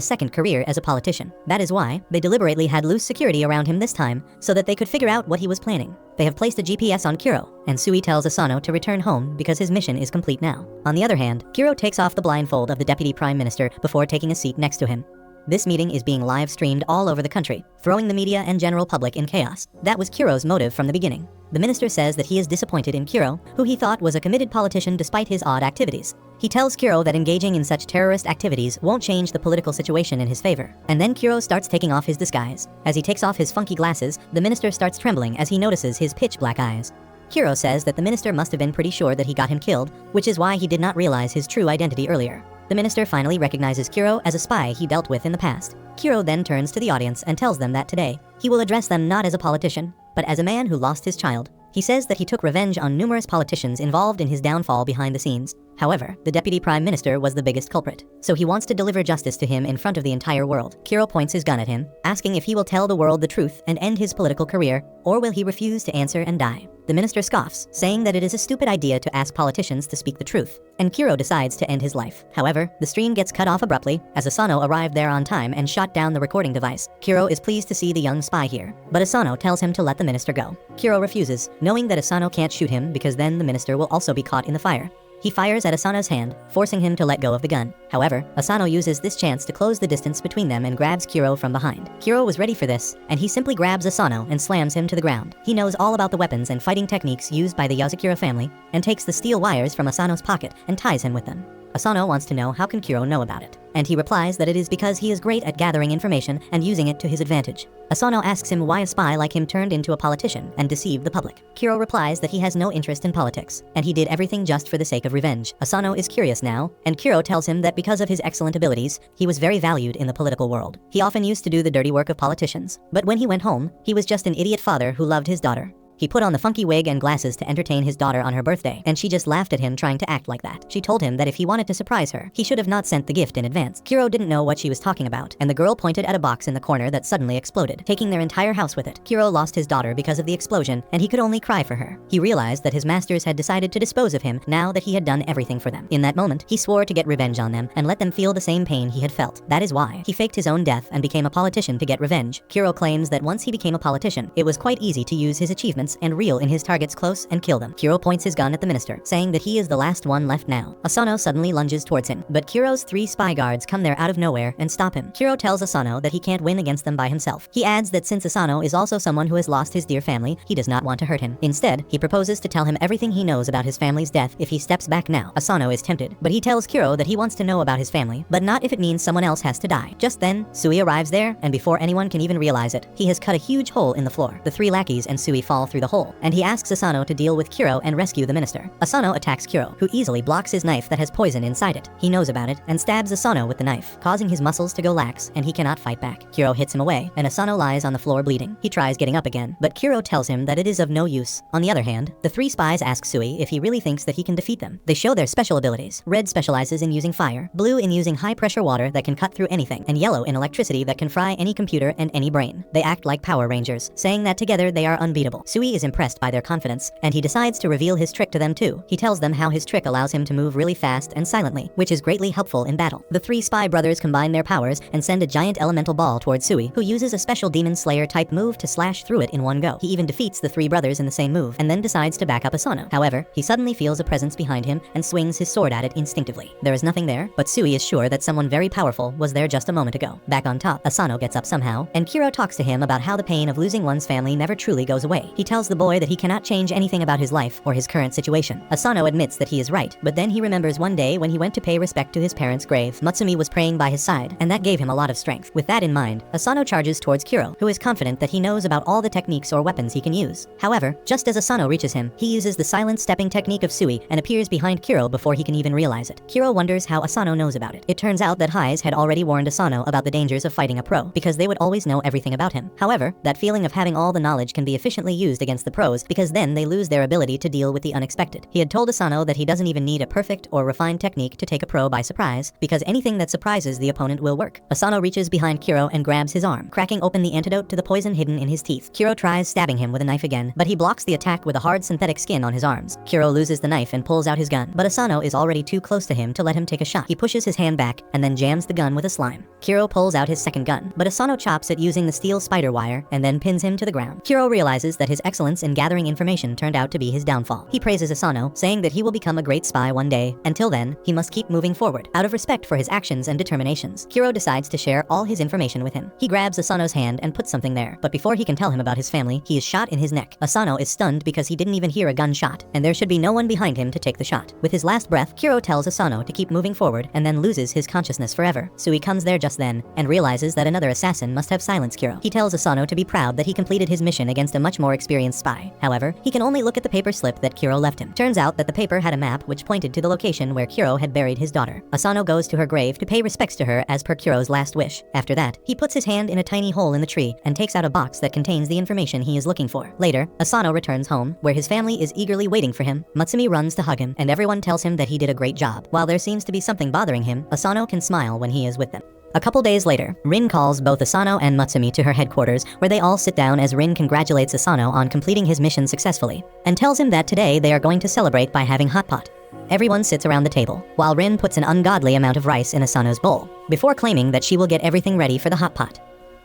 Speaker 1: second career as a politician. That is why they deliberately had loose security around him this time, so that they could figure out what he was planning. They have placed a GPS on Kiro, and Sui tells Asano to return home because his mission is complete now. On the other hand, Kiro takes off the blindfold of the Deputy Prime Minister before taking a seat next to him. This meeting is being live streamed all over the country, throwing the media and general public in chaos. That was Kiro's motive from the beginning. The minister says that he is disappointed in Kiro, who he thought was a committed politician despite his odd activities. He tells Kiro that engaging in such terrorist activities won't change the political situation in his favor. And then Kiro starts taking off his disguise. As he takes off his funky glasses, the minister starts trembling as he notices his pitch black eyes. Kiro says that the minister must have been pretty sure that he got him killed, which is why he did not realize his true identity earlier. The minister finally recognizes Kiro as a spy he dealt with in the past. Kiro then turns to the audience and tells them that today, he will address them not as a politician, but as a man who lost his child. He says that he took revenge on numerous politicians involved in his downfall behind the scenes. However, the deputy prime minister was the biggest culprit, so he wants to deliver justice to him in front of the entire world. Kiro points his gun at him, asking if he will tell the world the truth and end his political career, or will he refuse to answer and die. The minister scoffs, saying that it is a stupid idea to ask politicians to speak the truth, and Kiro decides to end his life. However, the stream gets cut off abruptly, as Asano arrived there on time and shot down the recording device. Kiro is pleased to see the young spy here, but Asano tells him to let the minister go. Kiro refuses, knowing that Asano can't shoot him because then the minister will also be caught in the fire. He fires at Asano's hand, forcing him to let go of the gun. However, Asano uses this chance to close the distance between them and grabs Kiro from behind. Kiro was ready for this, and he simply grabs Asano and slams him to the ground. He knows all about the weapons and fighting techniques used by the Yozakura family, and takes the steel wires from Asano's pocket and ties him with them. Asano wants to know how can Kiro know about it, and he replies that it is because he is great at gathering information and using it to his advantage. Asano asks him why a spy like him turned into a politician and deceived the public. Kiro replies that he has no interest in politics, and he did everything just for the sake of revenge. Asano is curious now, and Kiro tells him that because of his excellent abilities, he was very valued in the political world. He often used to do the dirty work of politicians, but when he went home, he was just an idiot father who loved his daughter. He put on the funky wig and glasses to entertain his daughter on her birthday, and she just laughed at him trying to act like that. She told him that if he wanted to surprise her, he should have not sent the gift in advance. Kiro didn't know what she was talking about, and the girl pointed at a box in the corner that suddenly exploded, taking their entire house with it. Kiro lost his daughter because of the explosion, and he could only cry for her. He realized that his masters had decided to dispose of him now that he had done everything for them. In that moment, he swore to get revenge on them and let them feel the same pain he had felt. That is why he faked his own death and became a politician to get revenge. Kiro claims that once he became a politician, it was quite easy to use his achievements and reel in his targets close and kill them. Kiro points his gun at the minister, saying that he is the last one left now. Asano suddenly lunges towards him, but Kiro's 3 spy guards come there out of nowhere and stop him. Kiro tells Asano that he can't win against them by himself. He adds that since Asano is also someone who has lost his dear family, he does not want to hurt him. Instead, he proposes to tell him everything he knows about his family's death if he steps back now. Asano is tempted, but he tells Kiro that he wants to know about his family, but not if it means someone else has to die. Just then, Sui arrives there, and before anyone can even realize it, he has cut a huge hole in the floor. The 3 lackeys and Sui fall through the hole, and he asks Asano to deal with Kiro and rescue the minister. Asano attacks Kiro, who easily blocks his knife that has poison inside it. He knows about it and stabs Asano with the knife, causing his muscles to go lax, and he cannot fight back. Kiro hits him away, and Asano lies on the floor bleeding. He tries getting up again, but Kiro tells him that it is of no use. On the other hand, the 3 spies ask Sui if he really thinks that he can defeat them. They show their special abilities. Red specializes in using fire, blue in using high-pressure water that can cut through anything, and yellow in electricity that can fry any computer and any brain. They act like Power Rangers, saying that together they are unbeatable. Sui is impressed by their confidence, and he decides to reveal his trick to them too. He tells them how his trick allows him to move really fast and silently, which is greatly helpful in battle. The 3 spy brothers combine their powers and send a giant elemental ball towards Sui, who uses a special Demon Slayer type move to slash through it in one go. He even defeats the 3 brothers in the same move, and then decides to back up Asano. However, he suddenly feels a presence behind him and swings his sword at it instinctively. There is nothing there, but Sui is sure that someone very powerful was there just a moment ago. Back on top, Asano gets up somehow, and Kiro talks to him about how the pain of losing one's family never truly goes away. He tells the boy that he cannot change anything about his life or his current situation. Asano admits that he is right, but then he remembers one day when he went to pay respect to his parents' grave. Mutsumi was praying by his side, and that gave him a lot of strength. With that in mind, Asano charges towards Kiro, who is confident that he knows about all the techniques or weapons he can use. However, just as Asano reaches him, he uses the silent stepping technique of Sui and appears behind Kiro before he can even realize it. Kiro wonders how Asano knows about it. It turns out that Hize had already warned Asano about the dangers of fighting a pro, because they would always know everything about him. However, that feeling of having all the knowledge can be efficiently used against the pros because then they lose their ability to deal with the unexpected. He had told Asano that he doesn't even need a perfect or refined technique to take a pro by surprise, because anything that surprises the opponent will work. Asano reaches behind Kiro and grabs his arm, cracking open the antidote to the poison hidden in his teeth. Kiro tries stabbing him with a knife again, but he blocks the attack with a hard synthetic skin on his arms. Kiro loses the knife and pulls out his gun, but Asano is already too close to him to let him take a shot. He pushes his hand back and then jams the gun with a slime. Kiro pulls out his second gun, but Asano chops it using the steel spider wire and then pins him to the ground. Kiro realizes that his excellence in gathering information turned out to be his downfall. He praises Asano, saying that he will become a great spy one day. Until then, he must keep moving forward. Out of respect for his actions and determinations, Kiro decides to share all his information with him. He grabs Asano's hand and puts something there, but before he can tell him about his family, he is shot in his neck. Asano is stunned because he didn't even hear a gunshot, and there should be no one behind him to take the shot. With his last breath, Kiro tells Asano to keep moving forward and then loses his consciousness forever. Sui comes there just then and realizes that another assassin must have silenced Kiro. He tells Asano to be proud that he completed his mission against a much more experienced spy. However, he can only look at the paper slip that Kiro left him. Turns out that the paper had a map which pointed to the location where Kiro had buried his daughter. Asano goes to her grave to pay respects to her as per Kiro's last wish. After that, he puts his hand in a tiny hole in the tree and takes out a box that contains the information he is looking for. Later, Asano returns home, where his family is eagerly waiting for him. Mutsumi runs to hug him, and everyone tells him that he did a great job. While there seems to be something bothering him, Asano can smile when he is with them. A couple days later, Rin calls both Asano and Mutsumi to her headquarters, where they all sit down as Rin congratulates Asano on completing his mission successfully, and tells him that today they are going to celebrate by having hot pot. Everyone sits around the table, while Rin puts an ungodly amount of rice in Asano's bowl, before claiming that she will get everything ready for the hot pot.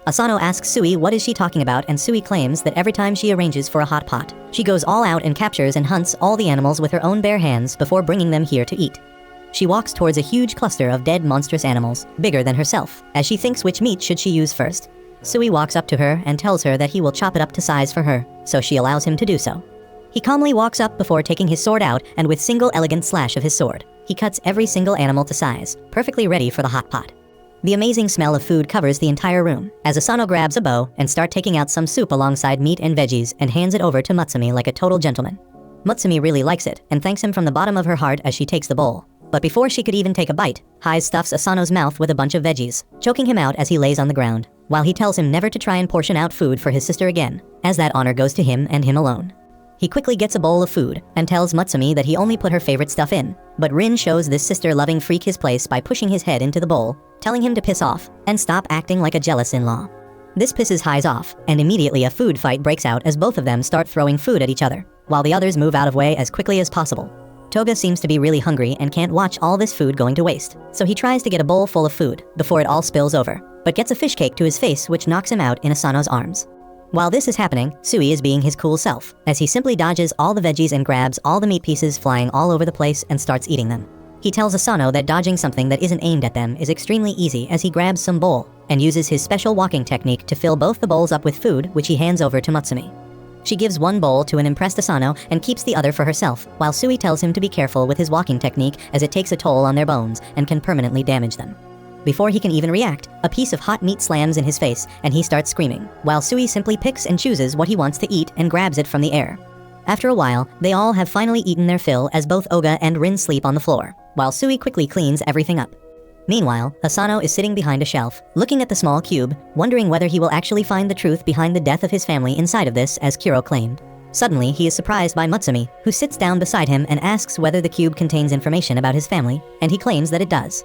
Speaker 1: Asano asks Sui what is she talking about, and Sui claims that every time she arranges for a hot pot, she goes all out and captures and hunts all the animals with her own bare hands before bringing them here to eat. She walks towards a huge cluster of dead monstrous animals, bigger than herself, as she thinks which meat should she use first. Sui walks up to her and tells her that he will chop it up to size for her, so she allows him to do so. He calmly walks up before taking his sword out, and with single elegant slash of his sword, he cuts every single animal to size, perfectly ready for the hot pot. The amazing smell of food covers the entire room, as Asano grabs a bow and starts taking out some soup alongside meat and veggies and hands it over to Mutsumi like a total gentleman. Mutsumi really likes it and thanks him from the bottom of her heart as she takes the bowl. But before she could even take a bite, Haiz stuffs Asano's mouth with a bunch of veggies, choking him out as he lays on the ground, while he tells him never to try and portion out food for his sister again, as that honor goes to him and him alone. He quickly gets a bowl of food and tells Mutsumi that he only put her favorite stuff in, but Rin shows this sister-loving freak his place by pushing his head into the bowl, telling him to piss off and stop acting like a jealous in-law. This pisses Haiz off, and immediately a food fight breaks out as both of them start throwing food at each other, while the others move out of way as quickly as possible. Toga seems to be really hungry and can't watch all this food going to waste, so he tries to get a bowl full of food before it all spills over, but gets a fish cake to his face which knocks him out in Asano's arms. While this is happening, Sui is being his cool self, as he simply dodges all the veggies and grabs all the meat pieces flying all over the place and starts eating them. He tells Asano that dodging something that isn't aimed at them is extremely easy as he grabs some bowl and uses his special walking technique to fill both the bowls up with food, which he hands over to Mutsumi. She gives one bowl to an impressed Asano and keeps the other for herself, while Sui tells him to be careful with his walking technique as it takes a toll on their bones and can permanently damage them. Before he can even react, a piece of hot meat slams in his face and he starts screaming, while Sui simply picks and chooses what he wants to eat and grabs it from the air. After a while, they all have finally eaten their fill as both Oga and Rin sleep on the floor, while Sui quickly cleans everything up. Meanwhile, Asano is sitting behind a shelf, looking at the small cube, wondering whether he will actually find the truth behind the death of his family inside of this, as Kiro claimed. Suddenly, he is surprised by Mutsumi, who sits down beside him and asks whether the cube contains information about his family, and he claims that it does.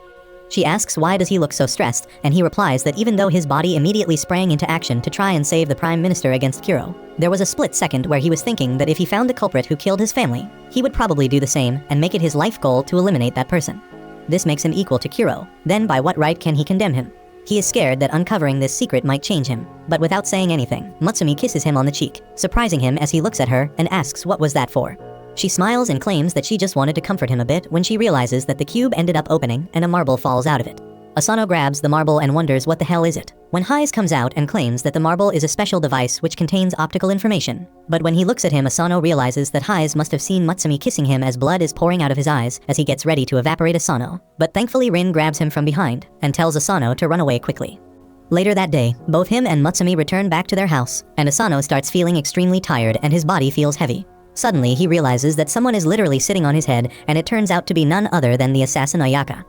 Speaker 1: She asks why does he look so stressed, and he replies that even though his body immediately sprang into action to try and save the Prime Minister against Kiro, there was a split second where he was thinking that if he found the culprit who killed his family, he would probably do the same and make it his life goal to eliminate that person. This makes him equal to Kiro, then by what right can he condemn him? He is scared that uncovering this secret might change him, but without saying anything, Mutsumi kisses him on the cheek, surprising him as he looks at her and asks what was that for. She smiles and claims that she just wanted to comfort him a bit when she realizes that the cube ended up opening and a marble falls out of it. Asano grabs the marble and wonders what the hell is it, when Haiz comes out and claims that the marble is a special device which contains optical information. But when he looks at him, Asano realizes that Haiz must have seen Mutsumi kissing him as blood is pouring out of his eyes as he gets ready to evaporate Asano. But thankfully Rin grabs him from behind and tells Asano to run away quickly. Later that day, both him and Mutsumi return back to their house, and Asano starts feeling extremely tired and his body feels heavy. Suddenly, he realizes that someone is literally sitting on his head, and it turns out to be none other than the assassin Ayaka.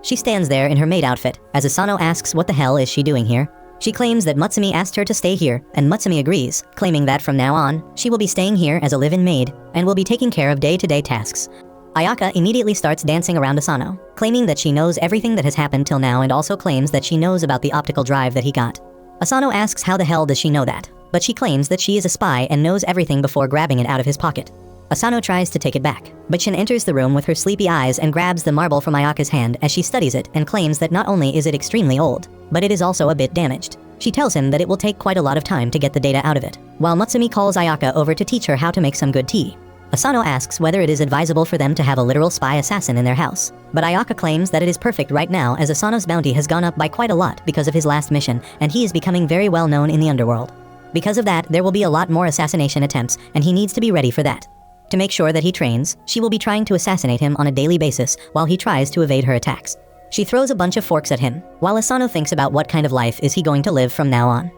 Speaker 1: She stands there in her maid outfit, as Asano asks what the hell is she doing here. She claims that Mutsumi asked her to stay here, and Mutsumi agrees, claiming that from now on, she will be staying here as a live-in maid, and will be taking care of day-to-day tasks. Ayaka immediately starts dancing around Asano, claiming that she knows everything that has happened till now and also claims that she knows about the optical drive that he got. Asano asks how the hell does she know that, but she claims that she is a spy and knows everything before grabbing it out of his pocket. Asano tries to take it back, but Shin enters the room with her sleepy eyes and grabs the marble from Ayaka's hand as she studies it and claims that not only is it extremely old, but it is also a bit damaged. She tells him that it will take quite a lot of time to get the data out of it, while Mutsumi calls Ayaka over to teach her how to make some good tea. Asano asks whether it is advisable for them to have a literal spy assassin in their house, but Ayaka claims that it is perfect right now as Asano's bounty has gone up by quite a lot because of his last mission, and he is becoming very well known in the underworld. Because of that, there will be a lot more assassination attempts, and he needs to be ready for that. To make sure that he trains, she will be trying to assassinate him on a daily basis while he tries to evade her attacks. She throws a bunch of forks at him, while Asano thinks about what kind of life is he going to live from now on.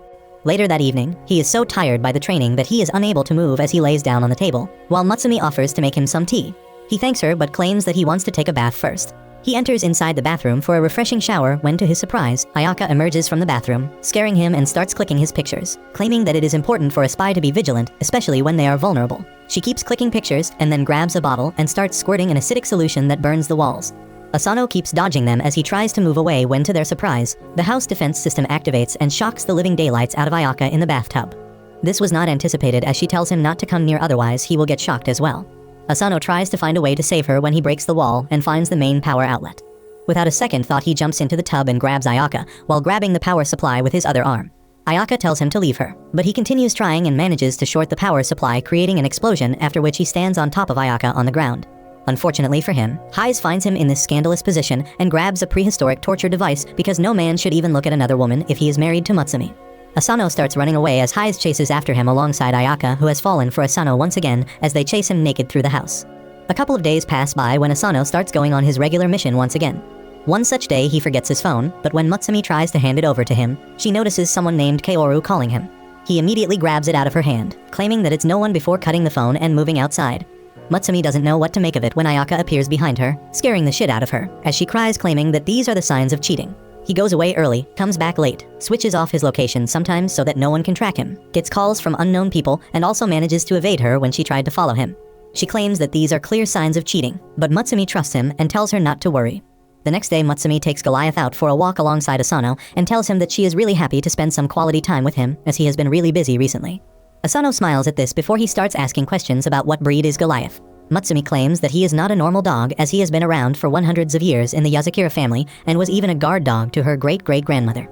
Speaker 1: Later that evening, he is so tired by the training that he is unable to move as he lays down on the table, while Mutsumi offers to make him some tea. He thanks her but claims that he wants to take a bath first. He enters inside the bathroom for a refreshing shower when, to his surprise, Ayaka emerges from the bathroom, scaring him and starts clicking his pictures, claiming that it is important for a spy to be vigilant, especially when they are vulnerable. She keeps clicking pictures and then grabs a bottle and starts squirting an acidic solution that burns the walls. Asano keeps dodging them as he tries to move away when, to their surprise, the house defense system activates and shocks the living daylights out of Ayaka in the bathtub. This was not anticipated as she tells him not to come near, otherwise he will get shocked as well. Asano tries to find a way to save her when he breaks the wall and finds the main power outlet. Without a second thought, he jumps into the tub and grabs Ayaka while grabbing the power supply with his other arm. Ayaka tells him to leave her, but he continues trying and manages to short the power supply, creating an explosion, after which he stands on top of Ayaka on the ground. Unfortunately for him, Hayes finds him in this scandalous position and grabs a prehistoric torture device because no man should even look at another woman if he is married to Mutsumi. Asano starts running away as Hayes chases after him alongside Ayaka, who has fallen for Asano once again as they chase him naked through the house. A couple of days pass by when Asano starts going on his regular mission once again. One such day he forgets his phone, but when Mutsumi tries to hand it over to him, she notices someone named Kaoru calling him. He immediately grabs it out of her hand, claiming that it's no one before cutting the phone and moving outside. Mutsumi doesn't know what to make of it when Ayaka appears behind her, scaring the shit out of her, as she cries, claiming that these are the signs of cheating. He goes away early, comes back late, switches off his location sometimes so that no one can track him, gets calls from unknown people, and also manages to evade her when she tried to follow him. She claims that these are clear signs of cheating, but Mutsumi trusts him and tells her not to worry. The next day, Mutsumi takes Goliath out for a walk alongside Asano and tells him that she is really happy to spend some quality time with him as he has been really busy recently. Asano smiles at this before he starts asking questions about what breed is Goliath. Mutsumi claims that he is not a normal dog as he has been around for hundreds of years in the Yozakura family and was even a guard dog to her great-great-grandmother.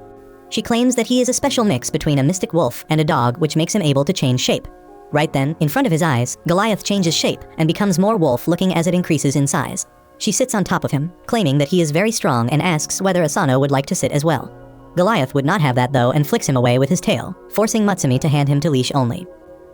Speaker 1: She claims that he is a special mix between a mystic wolf and a dog, which makes him able to change shape. Right then, in front of his eyes, Goliath changes shape and becomes more wolf-looking as it increases in size. She sits on top of him, claiming that he is very strong, and asks whether Asano would like to sit as well. Goliath would not have that though and flicks him away with his tail, forcing Mutsumi to hand him to leash only.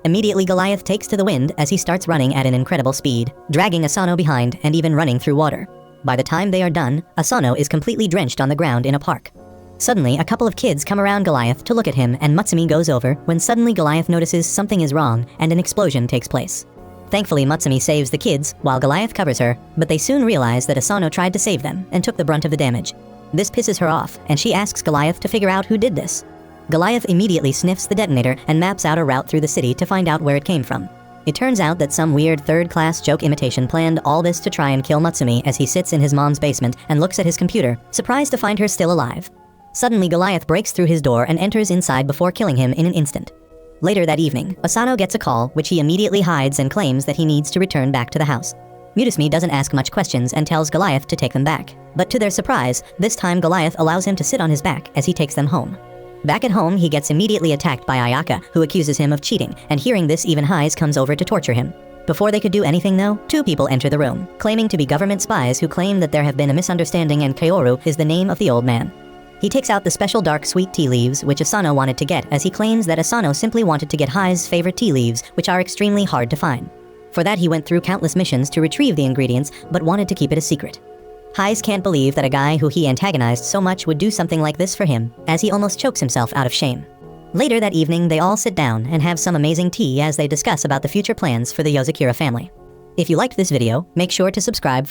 Speaker 1: Immediately, Goliath takes to the wind as he starts running at an incredible speed, dragging Asano behind and even running through water. By the time they are done, Asano is completely drenched on the ground in a park. Suddenly, a couple of kids come around Goliath to look at him, and Mutsumi goes over when suddenly Goliath notices something is wrong and an explosion takes place. Thankfully, Mutsumi saves the kids while Goliath covers her, but they soon realize that Asano tried to save them and took the brunt of the damage. This pisses her off, and she asks Goliath to figure out who did this. Goliath immediately sniffs the detonator and maps out a route through the city to find out where it came from. It turns out that some weird third-class joke imitation planned all this to try and kill Mutsumi as he sits in his mom's basement and looks at his computer, surprised to find her still alive. Suddenly, Goliath breaks through his door and enters inside before killing him in an instant. Later that evening, Asano gets a call, which he immediately hides and claims that he needs to return back to the house. Mutsumi doesn't ask much questions and tells Goliath to take them back. But to their surprise, this time Goliath allows him to sit on his back as he takes them home. Back at home, he gets immediately attacked by Ayaka, who accuses him of cheating, and hearing this, even Hayes comes over to torture him. Before they could do anything though, two people enter the room, claiming to be government spies who claim that there have been a misunderstanding and Kaoru is the name of the old man. He takes out the special dark sweet tea leaves which Asano wanted to get, as he claims that Asano simply wanted to get Hayes' favorite tea leaves, which are extremely hard to find. For that, he went through countless missions to retrieve the ingredients, but wanted to keep it a secret. Hayes can't believe that a guy who he antagonized so much would do something like this for him, as he almost chokes himself out of shame. Later that evening, they all sit down and have some amazing tea as they discuss about the future plans for the Yozakura family. If you liked this video, make sure to subscribe